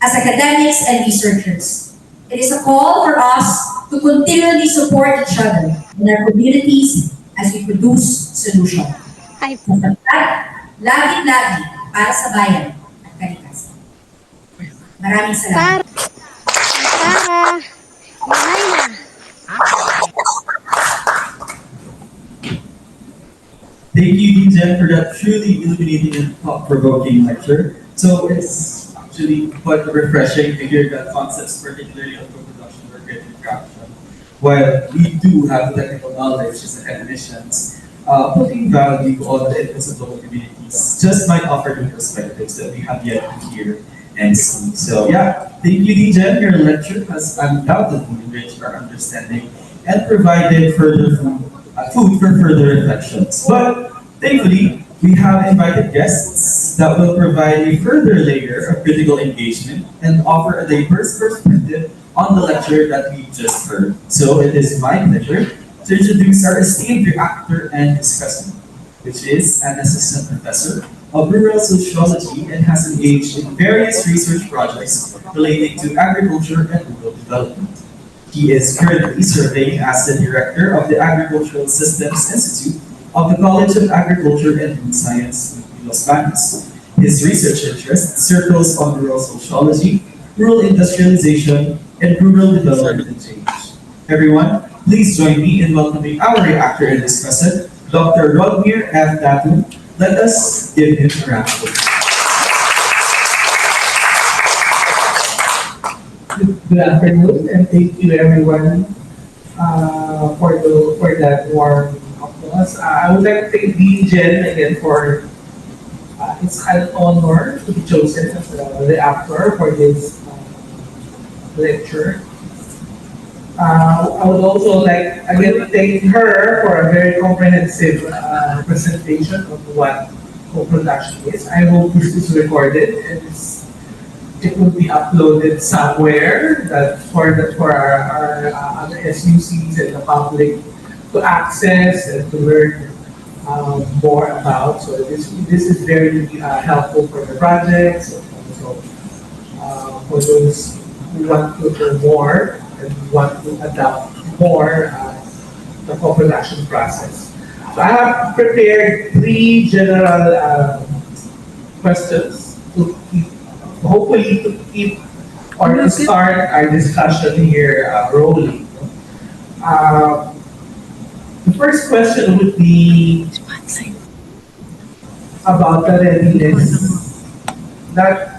as academics and researchers. It is a call for us to continually support each other in our communities as we produce solutions. Lagi-lagi para sa bayan at kalikasan. Maraming salamat. Amparo, Yanaina. Thank you, Dean, for that truly illuminating and thought-provoking lecture. So it's actually quite refreshing to hear that concepts, particularly of co-production, were getting traction. While we do have the technical knowledge as academicians, putting value on the inputs of local communities just might offer new perspectives that we have yet to hear and see. So yeah, thank you, Dean. Your lecture has undoubtedly enriched our understanding and provided further food for further reflections. But thankfully, we have invited guests that will provide a further layer of critical engagement and offer a diverse perspective on the lecture that we just heard. So it is my pleasure to introduce our esteemed reactor and discussant, which is an assistant professor of rural sociology and has engaged in various research projects relating to agriculture and rural development. He is currently serving as the director of the Agricultural Systems Institute of the College of Agriculture and Food Science in Los Baños. His research interest circles on rural sociology, rural industrialization, and rural development and change. Everyone, please join me in welcoming our reactor and discussant, Dr. Rodmir F. Datu. Let us give him a round of applause. Good afternoon, and thank you everyone for that warm applause. I would like to thank Dean Jen again for it's an honor to be chosen as the actor for this lecture. I would also like again to thank her for a very comprehensive presentation of what co-production is. I hope this is recorded and it will be uploaded somewhere that for our other SUCs and the public to access and to learn more about. So this is very helpful for the projects and also for those who want to learn more and want to adapt more the co-production process. So I have prepared 3 general questions to keep hopefully to keep or to start our discussion here rolling. The first question would be about the readiness, that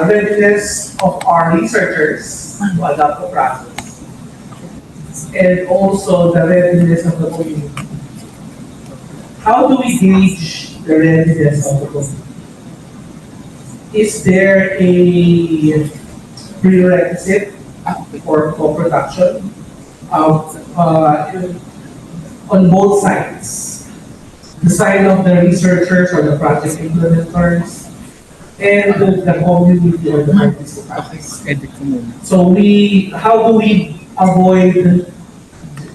readiness of our researchers to adopt the process, and also the readiness of the community. How do we gauge the readiness of the community? Is there a prerequisite for co-production on both sides? The side of the researchers or the project implementers and the community or the participants. So how do we avoid,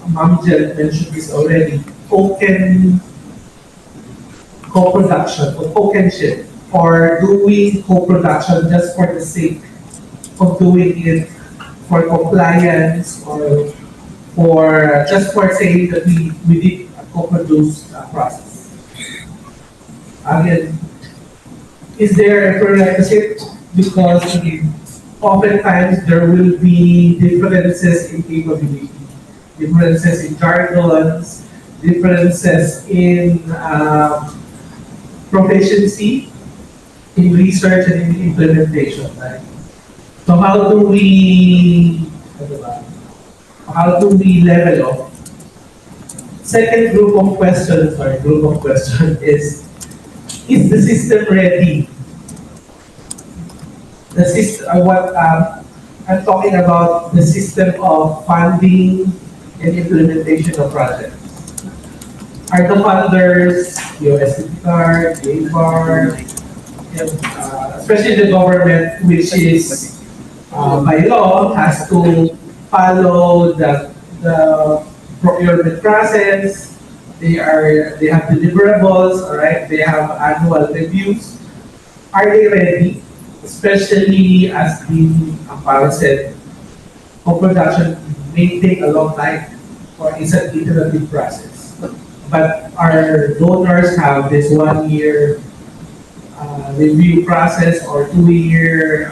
Ma'am Jen mentioned this already, token co-production or tokenship, or doing co-production just for the sake of doing it for compliance or for just for saying that we did a co-produced process. Again, is there a prerequisite? Because oftentimes there will be differences in capability, differences in jargons, differences in proficiency in research and in implementation. Right? So how do we level up? Second group of questions is the system ready? The system, I'm talking about the system of funding and implementation of projects. Are the funders, USD card, JBAR, especially the government, which is by law has to follow the procurement process. They have deliverables, all right? They have annual reviews. Are they ready? Especially as the Amparo said, co-production may take a long time or is an iterative process. But our donors have this 1 year review process or 2 year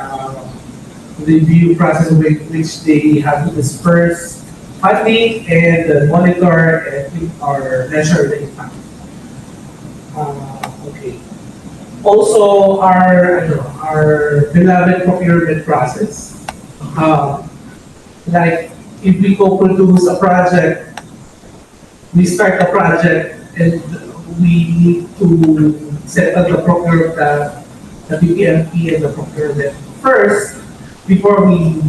review process which they have to disperse funding and monitor and or measure the impact. Okay. Also, our beloved procurement process. Like if we co-produce a project, we start a project and we need to settle the PPMP and the procurement first before we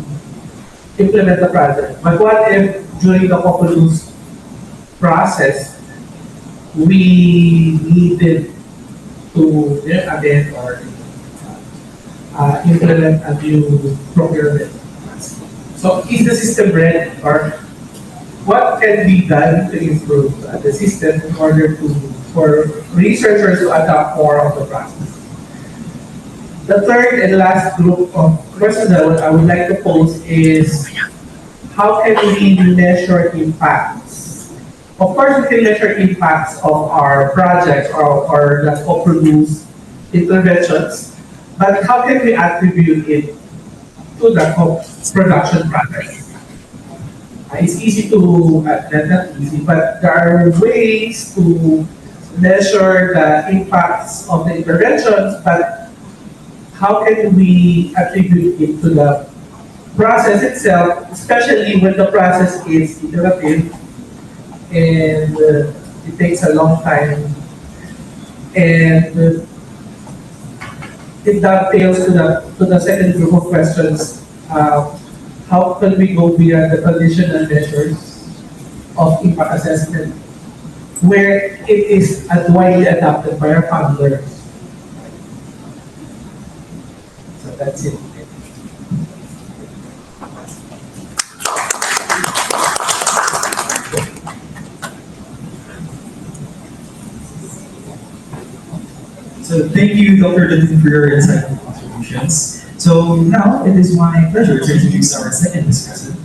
implement the project. But what if during the co-produce process we needed to amend or implement a new procurement? So is the system ready, or what can be done to improve the system in order for researchers to adopt more of the process? The third and last group of questions that I would like to pose is, how can we measure impacts? Of course, we can measure impacts of our projects or the co-produced interventions, but how can we attribute it to the co-production project? It's easy to, not easy, but there are ways to measure the impacts of the interventions, but how can we attribute it to the process itself, especially when the process is iterative and it takes a long time, and it dovetails to the second group of questions. How can we go beyond the traditional measures of impact assessment, where it is widely adopted by our funders? So that's it. So thank you, Dr. Linton, for your insightful contributions. So now it is my pleasure to introduce our second discussant,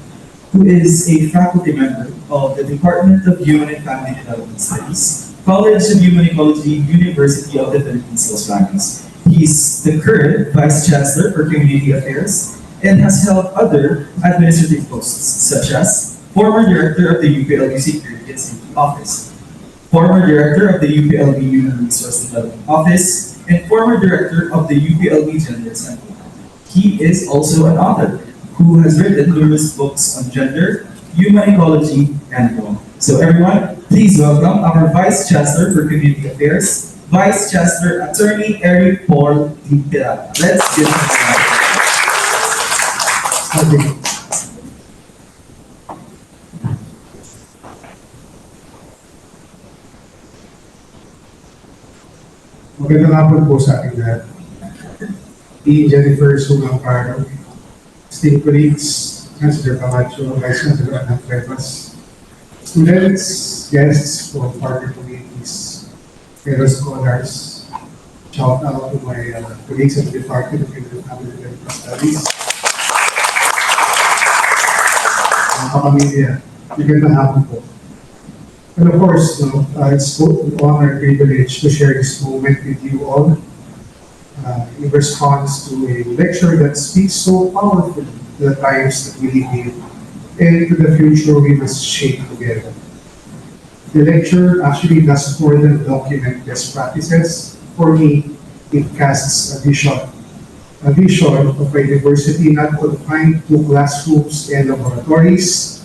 who is a faculty member of the Department of Human and Family Development Studies, College of Human Ecology, University of the Philippines, Los Baños. He's the current Vice Chancellor for Community Affairs and has held other administrative posts, such as former Director of the UPLB Security and Safety Office, former Director of the UPLB Human Resource Development Office, and former Director of the UPLB Gender Center. He is also an author who has written numerous books on gender, human ecology, and law. So everyone, please welcome our Vice Chancellor for Community Affairs, Vice Chancellor Attorney Eric Paul D. Pirata. Let's give him a round. Magandang hapon po sa ating lahat. Jennifer Sungang Amparo, esteemed colleagues, Chancellor Camacho, Vice Chancellor Anang Cuevas, Students, guests from partner communities, fellow scholars, shout out to my colleagues at the Department of Human and Family Development Studies. Mga kapamilya, magandang hapon po. And of course, it's both an honor and privilege to share this moment with you all in response to a lecture that speaks so powerfully to the times that we live in and to the future we must shape together. The lecture actually does more than document best practices. For me, it casts a vision of a university not confined to classrooms and laboratories,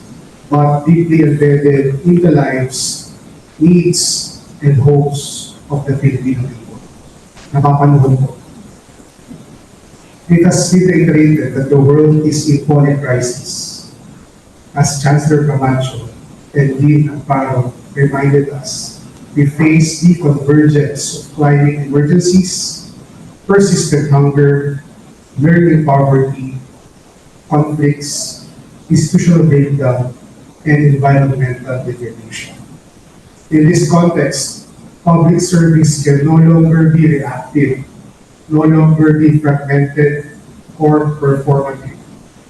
but deeply embedded in the lives, needs, and hopes of the Filipino people. Napapanahon po. It has been reiterated that the world is in polycrisis. As Chancellor Camacho and Dean Amparo reminded us, we face the convergence of climate emergencies, persistent hunger, learning poverty, conflicts, institutional breakdown, and environmental degradation. In this context, public service can no longer be reactive, no longer be fragmented or performative.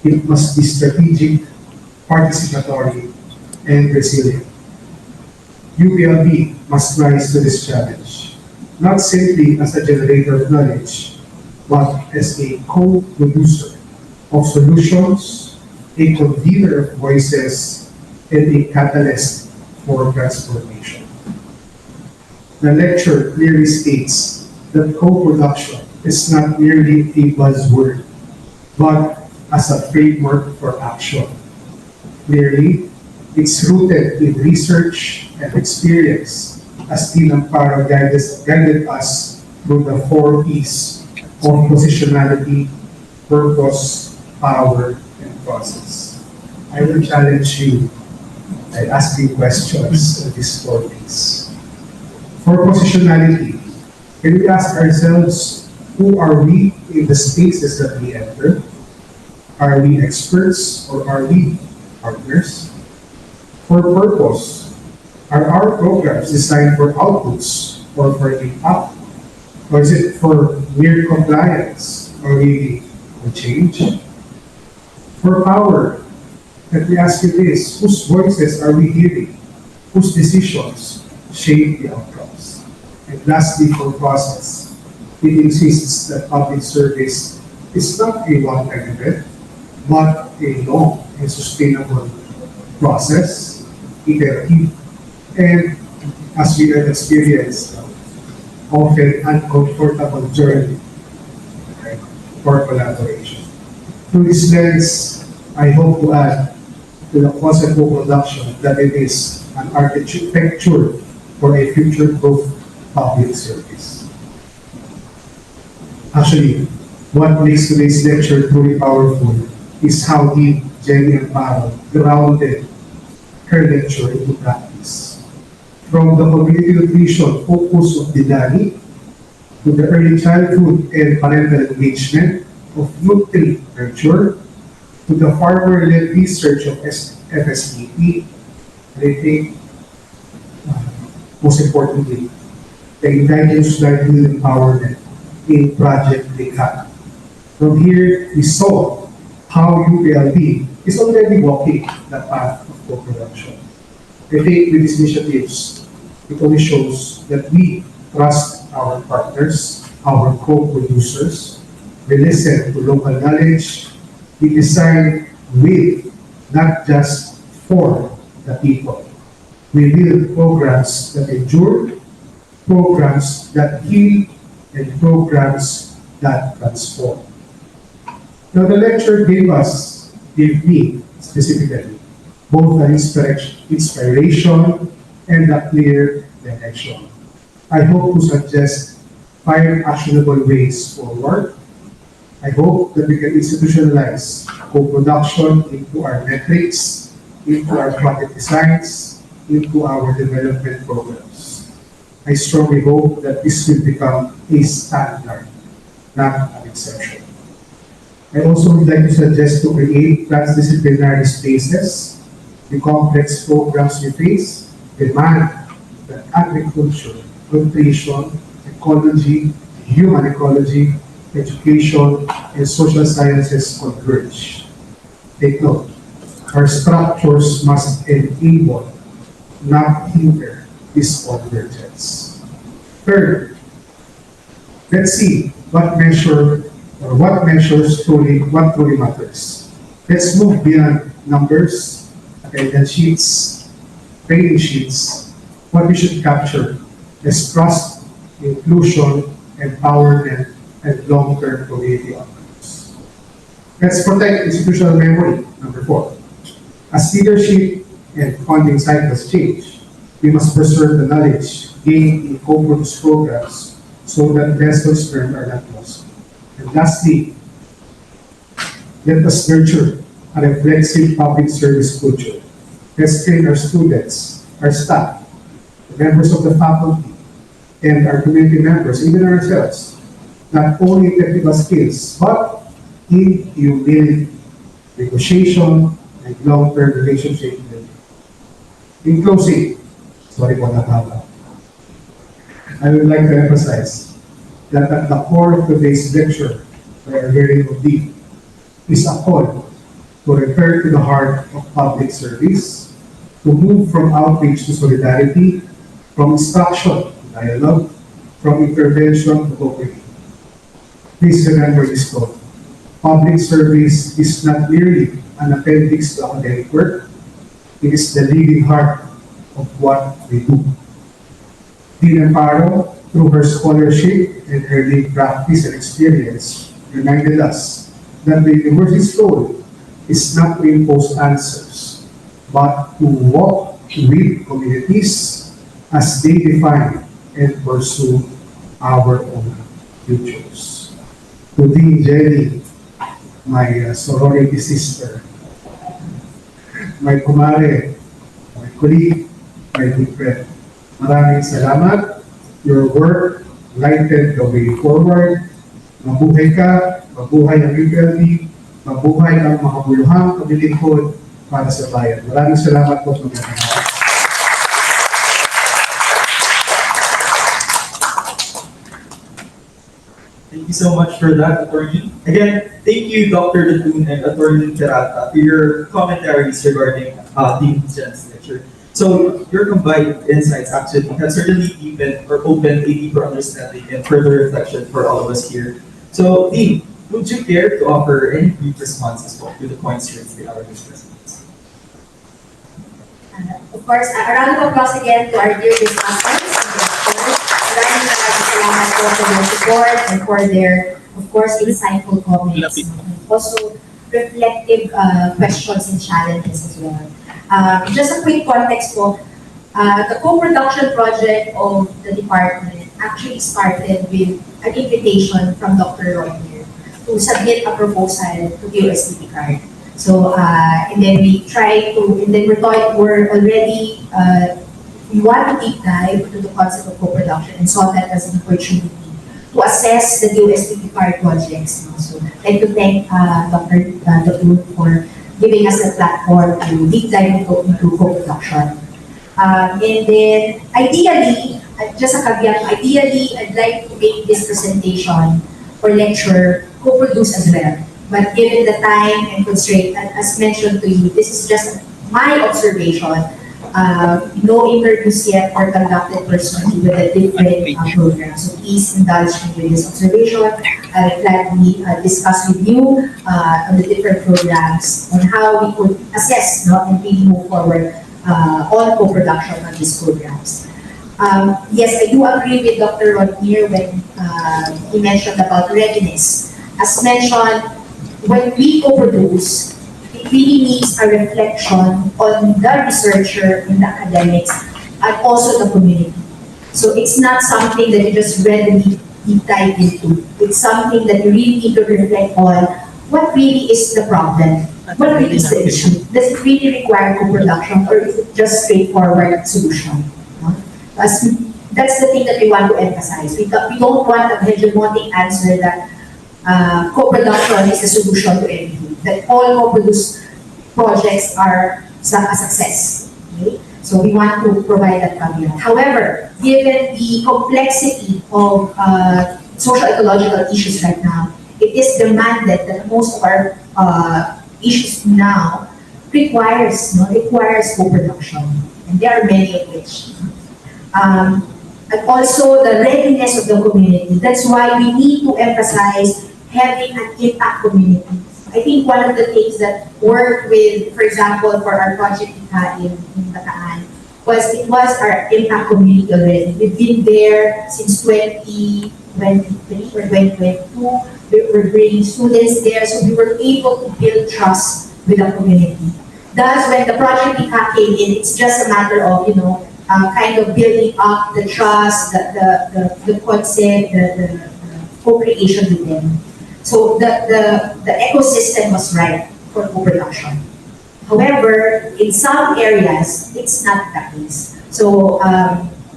It must be strategic, participatory, and resilient. UPLB must rise to this challenge, not simply as a generator of knowledge, but as a co-producer of solutions, a convener of voices, and a catalyst for transformation. The lecture clearly states that co-production is not merely a buzzword, but as a framework for action. Clearly, it's rooted in research and experience, as Dean Amparo guided us through the 4 P's of positionality, purpose, power, and process. I will challenge you by asking questions on these 4 P's. For positionality, can we ask ourselves, who are we in the spaces that we enter? Are we experts or are we partners? For purpose, are our programs designed for outputs or for impact? Or is it for mere compliance or really for change? For power, let me ask you this, whose voices are we hearing? Whose decisions shape the outcomes? And lastly, for process, it insists that public service is not a one-time event, but a long and sustainable process, iterative, and as we have experienced, often uncomfortable journey, right, for collaboration. Through this lens, I hope to add to the concept of production that it is an architecture for a future-proof public service. Actually, what makes today's lecture truly powerful is how deep Jenny Amparo grounded her lecture into practice. From the community nutrition focus of Dinani to the early childhood and parental engagement of Nutri-Nurture to the farmer-led research of FSDP, and I think, most importantly, the indigenous livelihood empowerment in Project Likat. From here, we saw how UPLB is already walking the path of co-production. I think with these initiatives, it only shows that we trust our partners, our co-producers, we listen to local knowledge, we design with, not just for the people. We build programs that endure, programs that heal, and programs that transform. Now the lecture gave me specifically, both an inspiration and a clear direction. I hope to suggest 5 actionable ways forward. I hope that we can institutionalize co-production into our metrics, into our project designs, into our development programs. I strongly hope that this will become a standard, not an exception. I also would like to suggest to create transdisciplinary spaces the complex programs we face demand that agriculture, nutrition, ecology, human ecology, education, and social sciences converge. Take note, our structures must enable, not hinder, this convergence. Third, let's see what measures what truly matters. Let's move beyond numbers, attendance sheets, training sheets. What we should capture is trust, inclusion, empowerment, and long-term community outcomes. Let's protect institutional memory, number 4. As leadership and funding cycles change, we must preserve the knowledge gained in co-produced programs so that lessons learned are not lost. And lastly, let us nurture a reflexive public service culture. Let's train our students, our staff, the members of the faculty, and our community members, even ourselves, not only in technical skills, but in humility, negotiation, and long-term relationship building. In closing, sorry po natawag, I would like to emphasize that at the core of today's lecture by our hearing of thee is a call to return to the heart of public service, to move from outreach to solidarity, from instruction to dialogue, from intervention to cooperation. Please remember this quote. Public service is not merely an appendix to academic work, it is the living heart of what we do. Dean Amparo, through her scholarship and her lived practice and experience, reminded us that the university's role is not to impose answers, but to walk with communities as they define and pursue our own futures. To Dean Jenny, my sorority sister, my kumare, my colleague, my good friend, maraming salamat. Your work lighted the way forward. Mabuhay ka, mabuhay ang UPLB, mabuhay ang makabuluhang kabilingkod para sa bayan. Maraming salamat po sa mga. Thank you so much for that, Attorney. Again, thank you, Dr. Latun and Attorney Terata, for your commentaries regarding Dean Jen's lecture. So your combined insights actually have certainly deepened or opened a deeper understanding and further reflection for all of us here. So Dean, would you care to offer any brief responses to the points raised by our discussants? Of course, a round of applause again to our dear discussants. Maraming salamat po for their support and for their, of course, insightful comments. Also, reflective questions and challenges as well. Just a quick context po, the co-production project of the department actually started with an invitation from Dr. Rodney to submit a proposal to the USDP card. So, and then we tried to, and then we're already, we want to deep dive into the concept of co-production and saw that as an opportunity to assess the USDP card projects. So, I'd like to thank Dr. Latun for giving us the platform to deep dive into co-production. And then, ideally, just a caveat, ideally, I'd like to make this presentation or lecture co-produced as well. But given the time and constraint, as mentioned to you, this is just my observation. No interviews yet are conducted personally with the different programs. So please indulge me with this observation. I'll gladly discuss with you on the different programs on how we could assess and really move forward on co-production on these programs. Yes, I do agree with Dr. Rodney when he mentioned about readiness. As mentioned, when we co-produce, it really needs a reflection on the researcher and the academics and also the community. So it's not something that you just readily deep dive into. It's something that you really need to reflect on what really is the problem, what really is the issue. Does it really require co-production or is it just straightforward solution? That's the thing that we want to emphasize. We don't want a hegemonic answer that co-production is the solution to everything. That all co-produced projects are a success. Okay? So we want to provide that caveat. However, given the complexity of social ecological issues right now, it is demanded that most of our issues now requires co-production, and there are many of which. And also the readiness of the community. That's why we need to emphasize having an impact community. I think one of the things that worked with, for example, for our project in Bataan, it was our impact community already. We've been there since 2023 or 2022. We were bringing students there, so we were able to build trust with the community. Thus, when the project came in, it's just a matter of, kind of building up the trust, the concept, the co-creation with them. So the ecosystem was right for co-production. However, in some areas, it's not the case. So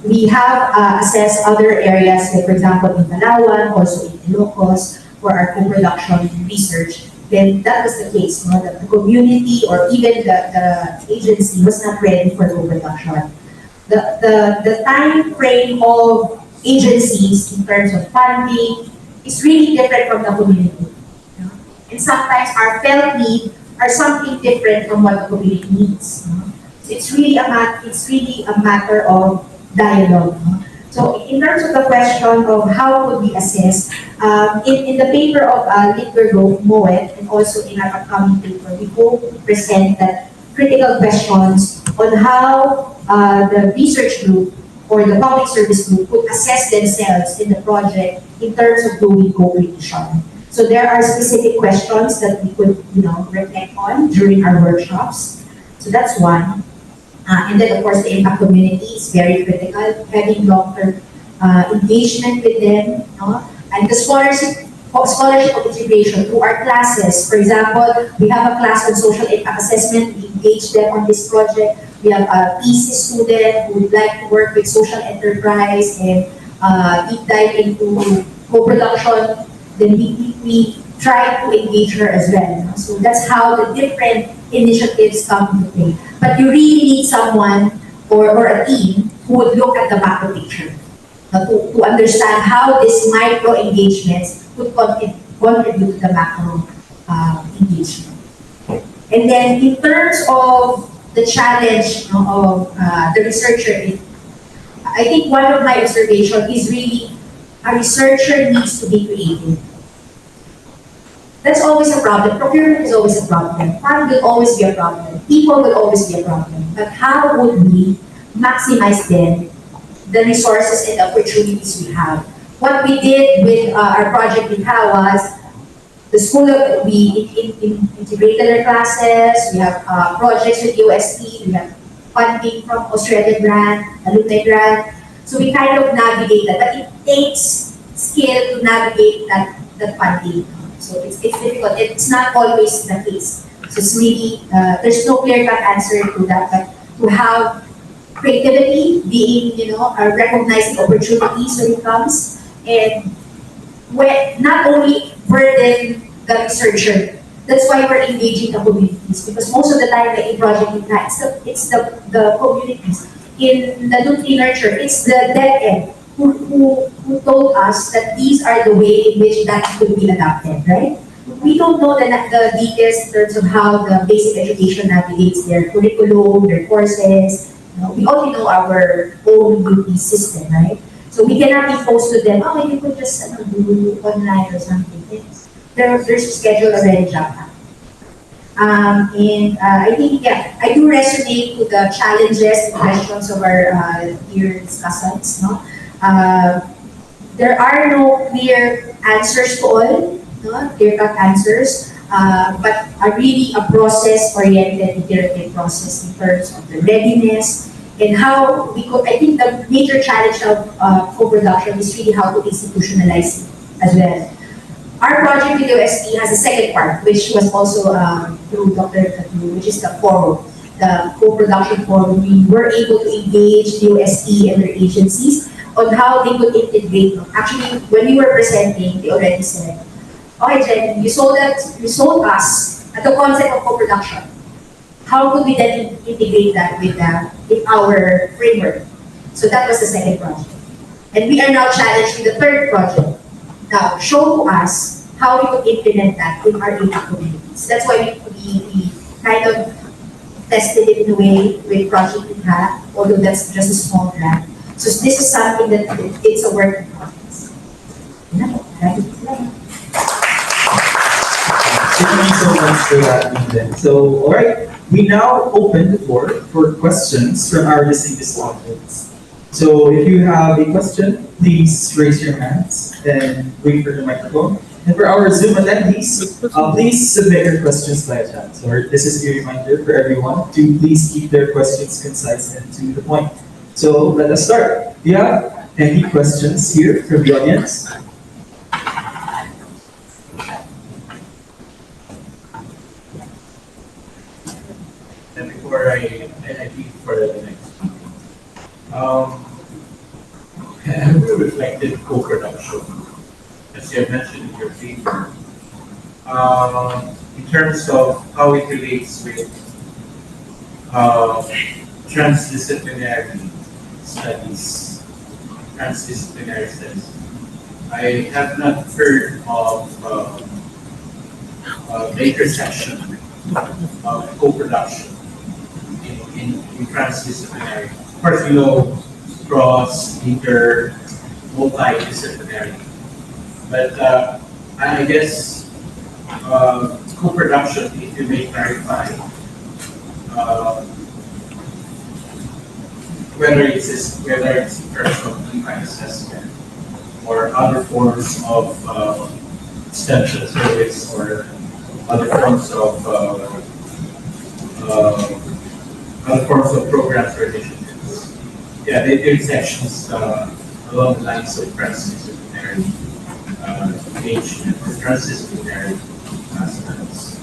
we have assessed other areas, like for example in Palawan, also in Ilocos, for our co-production research. Then that was the case, that the community or even the agency was not ready for co-production. The time frame of agencies in terms of funding is really different from the community. And sometimes our felt need are something different from what the community needs. So it's really a matter of dialogue. So in terms of the question of how would we assess, in the paper of Litger Moet and also in our upcoming paper, we hope to present that critical questions on how the research group or the public service group could assess themselves in the project in terms of doing co-creation. So there are specific questions that we could, reflect on during our workshops. So that's one. And then of course the impact community is very critical, having long-term engagement with them, and the scholarship of integration through our classes. For example, we have a class on social impact assessment. We engage them on this project. We have a thesis student who would like to work with social enterprise and deep dive into co-production. Then we try to engage her as well. So that's how the different initiatives come into play. But you really need someone or a team who would look at the macro picture to understand how these micro engagements would contribute to the macro engagement. And then in terms of the challenge of the researcher, I think one of my observations is really a researcher needs to be creative. That's always a problem. Procurement is always a problem. Fund will always be a problem. People will always be a problem. But how would we maximize then the resources and opportunities we have? What we did with our project in was the school, we integrated their classes, we have projects with UST, we have funding from Australian grant, alumni grant. So we kind of navigate that, but it takes skill to navigate that funding. So it's difficult. It's not always the case. So it's really, there's no clear-cut answer to that, but to have creativity, being, recognizing opportunities when it comes, and not only burden the researcher. That's why we're engaging the communities, because most of the time the project it's the communities. In the Nutri Nurture, it's the dead end who told us that these are the way in which that could be adapted, right? We don't know the details in terms of how the basic education navigates their curriculum, their courses. We only know our own UP system, right? So we cannot impose to them, you could just do online or something. There's a schedule already jam-packed. And I think, I do resonate with the challenges and questions of our dear discussants. There are no clear answers to all, clear-cut answers, but really a process-oriented, iterative process in terms of the readiness and how we could. I think the major challenge of co-production is really how to institutionalize it as well. Our project with UST has a second part, which was also through Dr. Katu, which is the forum, the co-production forum. We were able to engage the UST and their agencies on how they could integrate. Actually, when we were presenting, they already said, okay, Jen, you sold us at the concept of co-production. how could we then integrate that with our framework? So that was the second project. And we are now challenged with the third project. Now, show to us how we could implement that in our Asian communities. That's why we kind of tested it in a way with Project Iha, although that's just a small grant. So this is something that it's a work in progress. Thank you so much for that, Ethan. So, all right, we now open the floor for questions from our distinguished audience. So, if you have a question, please raise your hands and wait for the microphone. And for our Zoom attendees, please submit your questions via chat. So, this is a reminder for everyone to please keep their questions concise and to the point. So, let us start. Do you have any questions here from the audience? And before I leave for the next, have you reflected co-production, as you have mentioned in your paper, in terms of how it relates with transdisciplinary studies, transdisciplinary studies? I have not heard of the intersection of co-production in transdisciplinary. Of course, we know cross, inter, multidisciplinary. But I guess co-production, if you may clarify, whether it's in terms of impact assessment or other forms of extension service or other forms of programs or initiatives. Yeah, there are sections along the lines of transdisciplinary engagement or transdisciplinary aspects.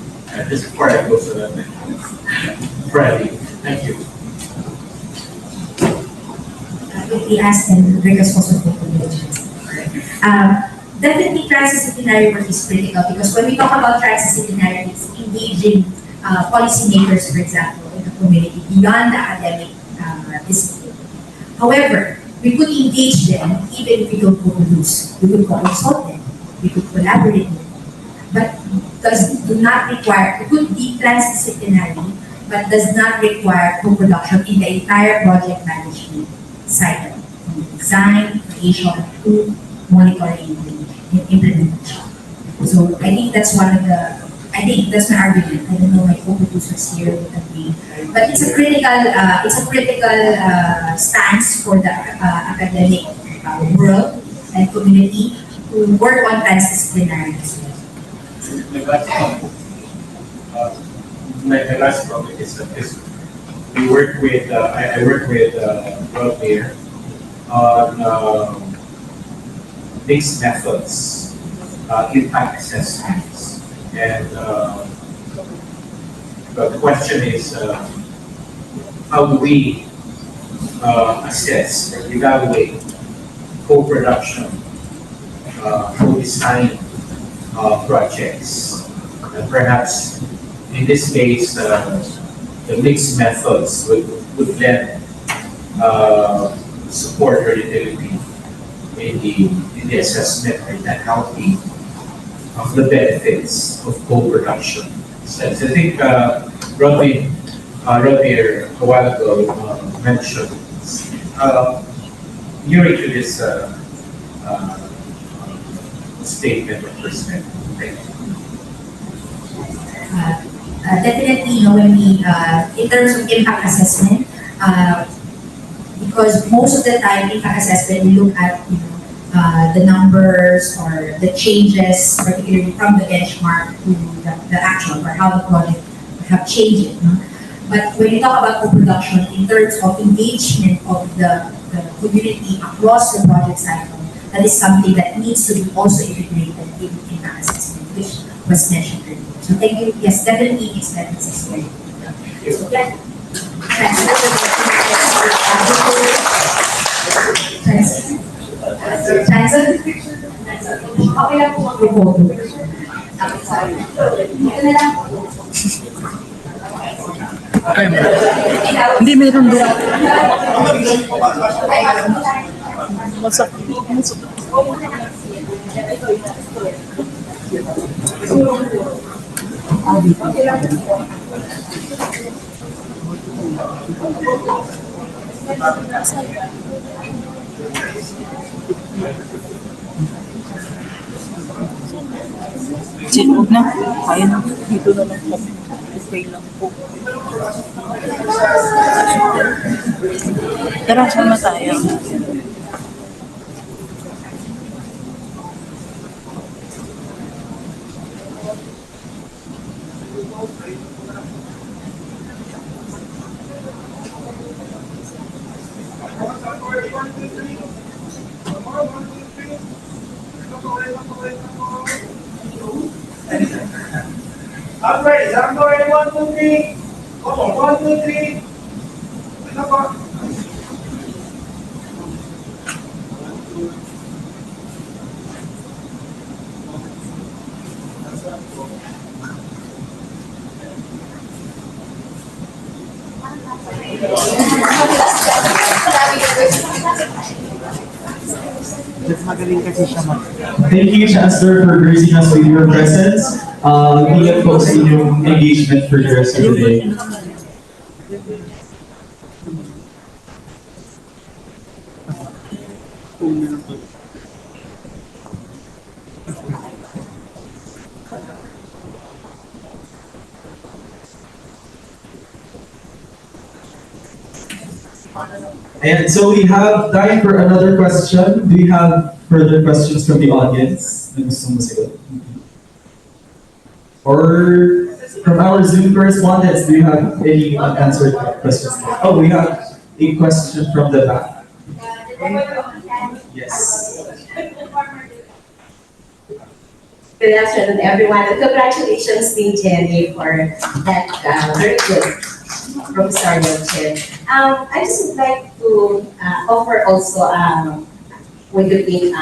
Just before I go to that, Friday. Thank you. We asked and Rick's also definitely transdisciplinary work is critical because when we talk about transdisciplinary, it's engaging policymakers, for example, in the community beyond the academic discipline. However, we could engage them even if we don't co-produce. We could consult them, we could collaborate with them, but do not require, it could be transdisciplinary, but does not require co-production in the entire project management cycle, from design, creation, to monitoring and implementation. So I think that's that's my argument. I don't know my co-producers here would agree, but it's a critical stance for the academic world and community to work on transdisciplinary as well. My last topic is that we work with I work with Rob here on mixed methods, impact assessments, and the question is how do we assess or evaluate co-production, co-design projects, and perhaps in this case the mixed methods would then support or utility in the assessment or the accounting of the benefits of co-production. So I think Rodney a while ago mentioned during to this statement of perspective. Thank you. Definitely, when we, in terms of impact assessment, because most of the time impact assessment we look at the numbers or the changes, particularly from the benchmark to the actual or how the project have changed it. But when you talk about co-production in terms of engagement of the community across the project cycle, that is something that needs to be also integrated in impact assessment, which was mentioned earlier. So thank you. Yes, definitely it's very important. So yeah. Okay lang po mag-report. Ito na lang. Hindi, meron doon. Masak. Huwag na. Kaya na. Dito na lang kami. Okay lang po. Tara, sama tayo. Alright, number 1, 2, 3. Come on, 1, 2, 3. Ano pa? Thank you, Chancellor, for gracing us with your presence. Ingat po sa inyong engagement for the rest of the day. And so we have time for another question. Do you have further questions from the audience? Or from our Zoom correspondents, do you have any unanswered questions? Oh, we have a question from the back. Yes. Good afternoon, everyone. And congratulations, Team Jenny, for that very good professorial chair. I just would like to offer also what you think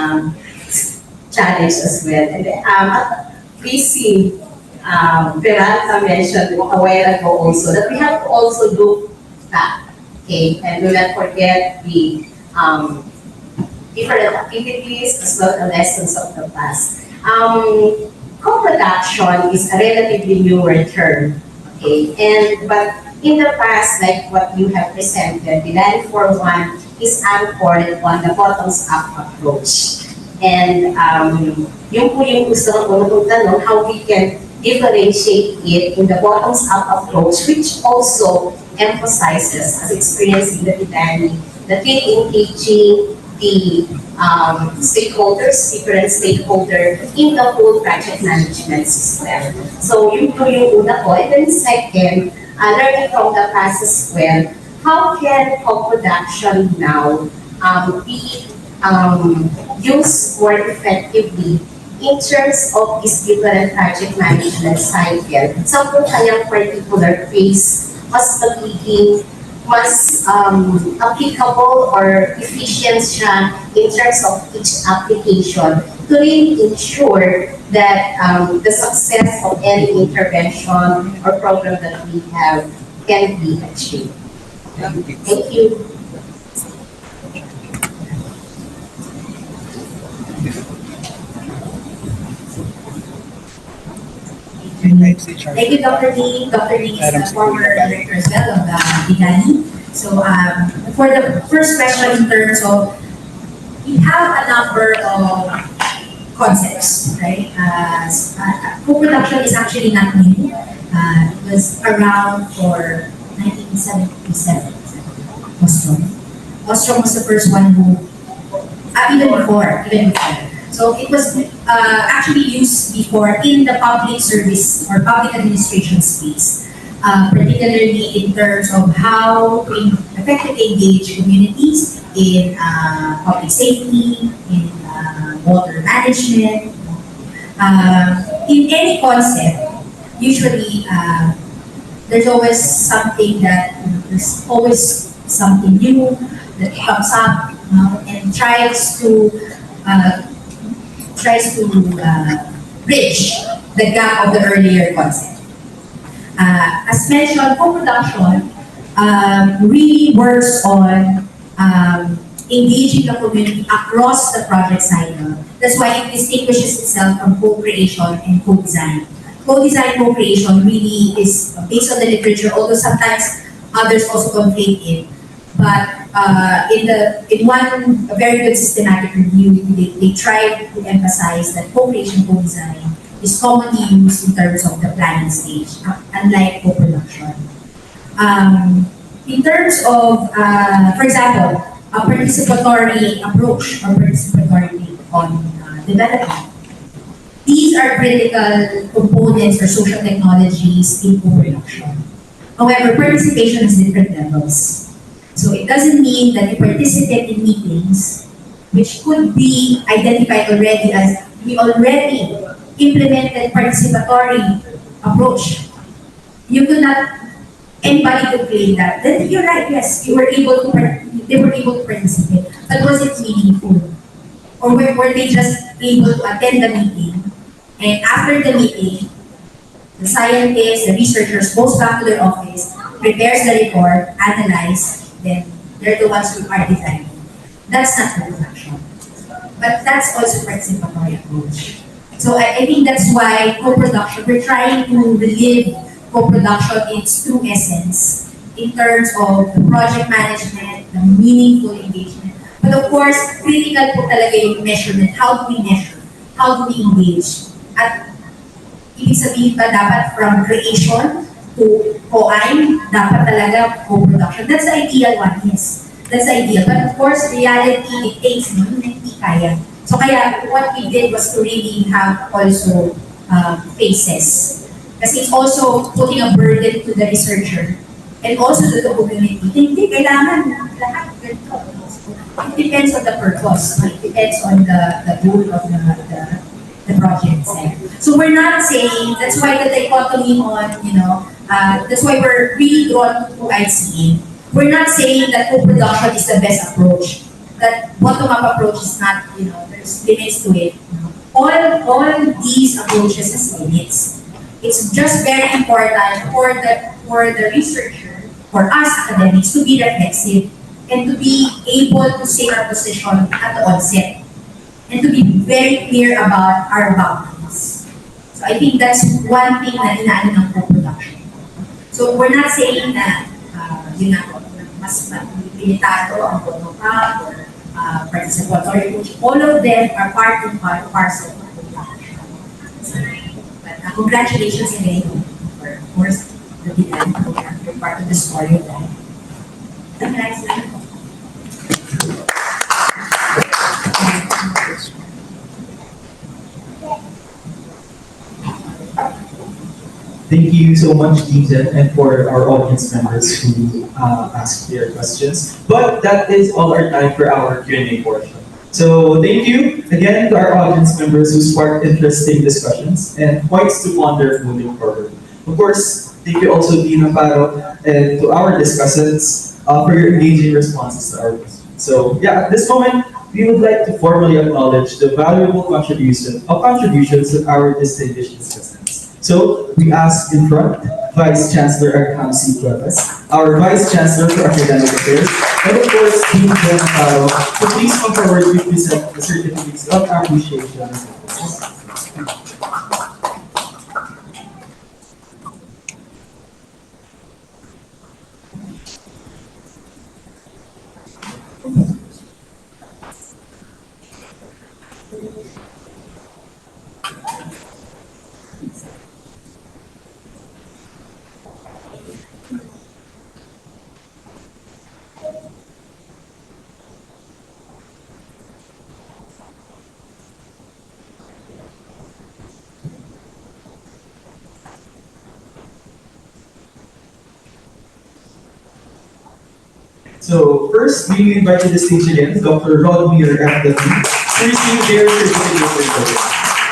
challenge as well. And BC Peralta mentioned a while ago also that we have to also look back, okay, and do not forget the different activities as well as lessons of the past. Co-production is a relatively newer term, okay, but in the past, like what you have presented, the Land for One is anchored on the bottoms-up approach. And yung po yung gusto ko kong tanong, how we can differentiate it in the bottoms-up approach, which also emphasizes, as experienced in the Titani, the engaging the stakeholders, different stakeholders in the whole project management system. So yun po yung una ko. And then second, learning from the past as well, how can co-production now be used more effectively in terms of this different project management cycle? Sa kung kanyang particular phase, mas magiging mas applicable or efficient siya in terms of each application to really ensure that the success of any intervention or program that we have can be achieved. Thank you. Thank you, Dr. Lee. Dr. Lee is the former director as well of the Bigani. So for the first question in terms of, we have a number of concepts, right? Co-production is actually not new. It was around for 1977. Ostrom was the first one who, even before. So it was actually used before in the public service or public administration space, particularly in terms of how to effectively engage communities in public safety, in water management. In any concept, usually there's always something there's always something new that comes up and tries to bridge the gap of the earlier concept. As mentioned, co-production really works on engaging the community across the project cycle. That's why it distinguishes itself from co-creation and co-design. Co-design, co-creation really is based on the literature, although sometimes others also conflate it. But in one very good systematic review, they tried to emphasize that co-creation, co-design is commonly used in terms of the planning stage, unlike co-production. In terms of, for example, a participatory approach or participatory take on development. These are critical components for social technologies in co-production. However, participation has different levels. So it doesn't mean that you participate in meetings, which could be identified already as we already implemented participatory approach. You could not, anybody could claim that. Then you're right, yes, you were able to, they were able to participate. But was it meaningful? Or were they just able to attend the meeting? And after the meeting, the scientists, the researchers goes back to their office, prepares the report, analyze, then they're the ones who are designing. That's not co-production. But that's also participatory approach. So I think that's why co-production, we're trying to relive co-production in its true essence in terms of the project management, the meaningful engagement. But of course, critical po talaga yung measurement. How do we measure? How do we engage? At ibig sabihin ba dapat from creation to co-aim, dapat talaga co-production. That's the ideal one, yes. That's the ideal. But of course, reality dictates no, hindi kaya. So kaya what we did was to really have also phases. Kasi it's also putting a burden to the researcher and also to the community. Hindi kailangan lahat ganito. It depends on the purpose. It depends on the goal of the project. So we're not saying, that's why the dichotomy on, that's why we're really drawn to ICA. We're not saying that co-production is the best approach. That bottom-up approach is not, there's limits to it. All these approaches has limits. It's just very important for the researcher, for us academics, to be reflexive and to be able to say our position at the onset and to be very clear about our boundaries. So I think that's one thing na inaano ng co-production. So we're not saying na mas limitado ang bottom-up or participatory approach. All of them are part and parcel of co-production. But congratulations again for, of course, the design program. You're part of the story of that. Thank you so much, Dean, and for our audience members who asked their questions. But that is all our time for our Q&A portion. So thank you again to our audience members who sparked interesting discussions and points to ponder moving forward. Of course, thank you also, Dean Amparo, and to our discussants for your engaging responses to our questions. So yeah, at this moment, we would like to formally acknowledge the valuable contributions of our distinguished discussants. So we ask in front, Vice Chancellor Arkham C. Cuevas, our Vice Chancellor for Academic Affairs, and of course, Dean Amparo, to please come forward to present the certificates of appreciation. So first, we invite to the stage again Dr. Rodmir FW to receive their certificate of appreciation.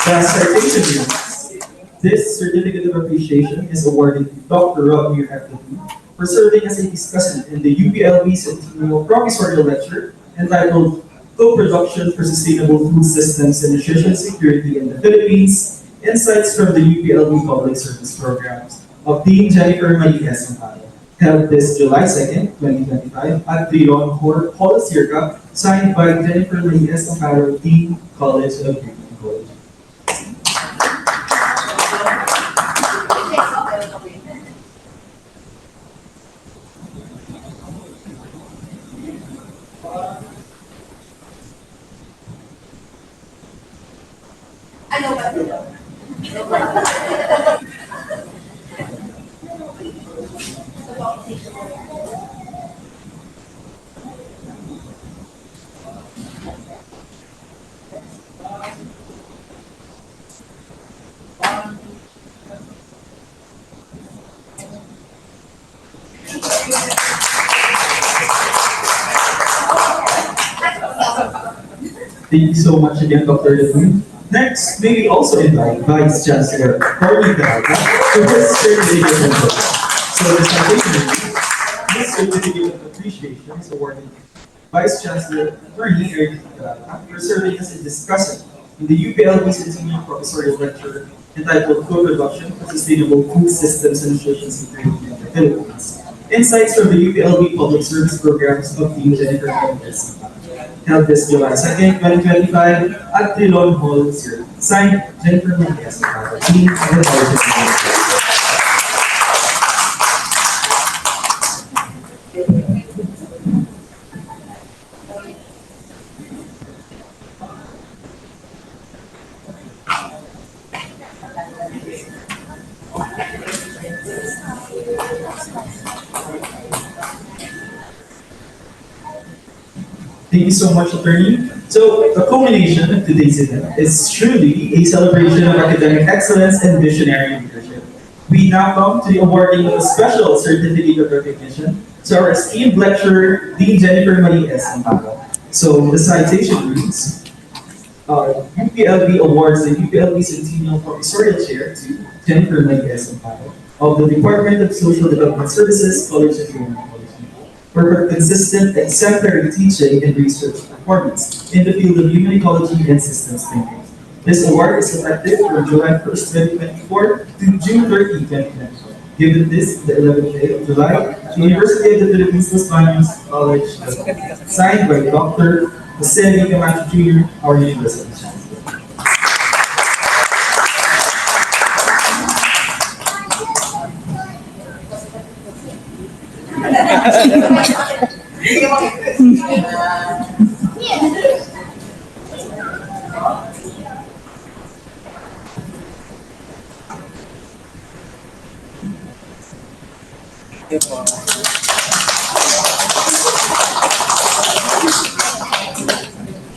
The citation units. This certificate of appreciation is awarded to Dr. Rodmir FW for serving as a discussant in the UPLB Centennial Professorial Lecture entitled Co-Production for Sustainable Food Systems and Nutrition Security in the Philippines, Insights from the UPLB Public Service Programs of Dean Jennifer Marias Amparo, held this July 2nd, 2025 at the Hall Circa, signed by Jennifer Marias Amparo, Dean, College of Ecology. Ano ba ito? Thank you so much again, Dr. Levine. Next, may we also invite Vice Chancellor Carly Talaga to his certificate of appreciation. So the citation reads, this certificate of appreciation is awarded to Vice Chancellor Attorney Carly Talaga for serving as a discussant in the UPLB Centennial Professorial Lecture entitled Co-Production for Sustainable Food Systems and Nutrition Security in the Philippines. Insights from the UPLB Public Service Programs of Dean Jennifer Marias, held this July 2nd, 2025 at the Long Hall Circa. Signed, Jennifer Marias, Dean of the College of Education. Thank you so much, Attorney. So, the culmination of today's event is truly a celebration of academic excellence and visionary leadership. We now come to the awarding of a special certificate of recognition to our esteemed lecturer, Dean Jennifer Marias Amparo. So, the citation reads, UPLB awards the UPLB Centennial Professorial Chair to Jennifer Marias Amparo of the Department of Social Development Services, College of Ecology, for her consistent, exemplary teaching and research performance in the field of human ecology and systems thinking. This award is effective from July 1st, 2024 to June 30, 2024. Given this, the 11th day of July, to University of the Philippines, Los Baños College, signed by Dr. Jose Camacho Jr., our University Chancellor.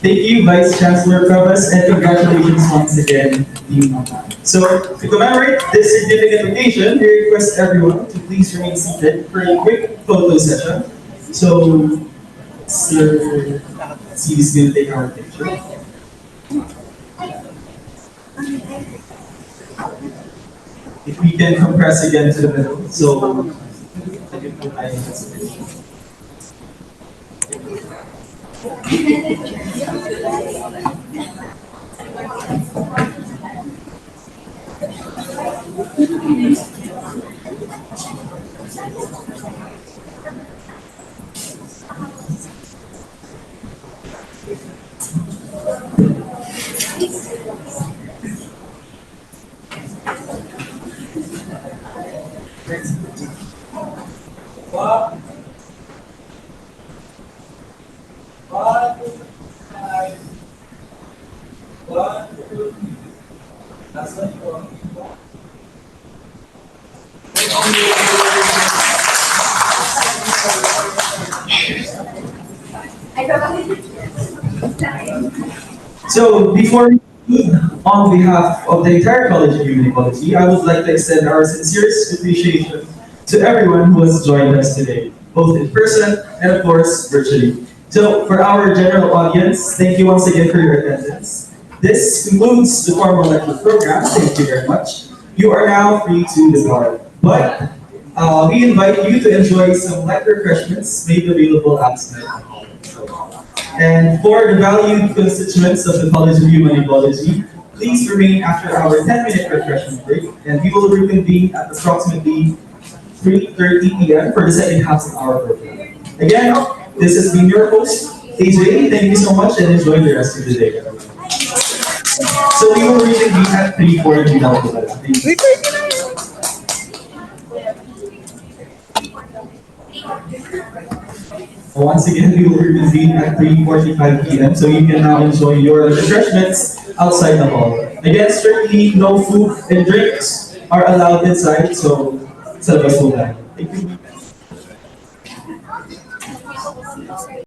Thank you, Vice Chancellor Cuevas, and congratulations once again, Dean Amparo. So, to commemorate this significant occasion, we request everyone to please remain seated for a quick photo session. So, Sir C is going to take our picture. If we can compress again to the middle, so I can put my hands in. So before we conclude, on behalf of the entire College of Human Ecology, I would like to extend our sincerest appreciation to everyone who has joined us today, both in person and of course virtually. So for our general audience, thank you once again for your attendance. This concludes the formal lecture program. Thank you very much. You are now free to depart. But we invite you to enjoy some light refreshments made available outside. And for the valued constituents of the College of Human Ecology, Please remain after our 10-minute refreshment break, and we will reconvene at approximately 3:30 p.m. for the second half of our program. Again, this has been your host, AJ. Thank you so much and enjoy the rest of the day. So we will reconvene at 3:40 now. Thank you. Once again, we will reconvene at 3:45 p.m. so you can now enjoy your refreshments outside the hall. Again, strictly no food and drinks are allowed inside, so sa labas po tayo. Thank you.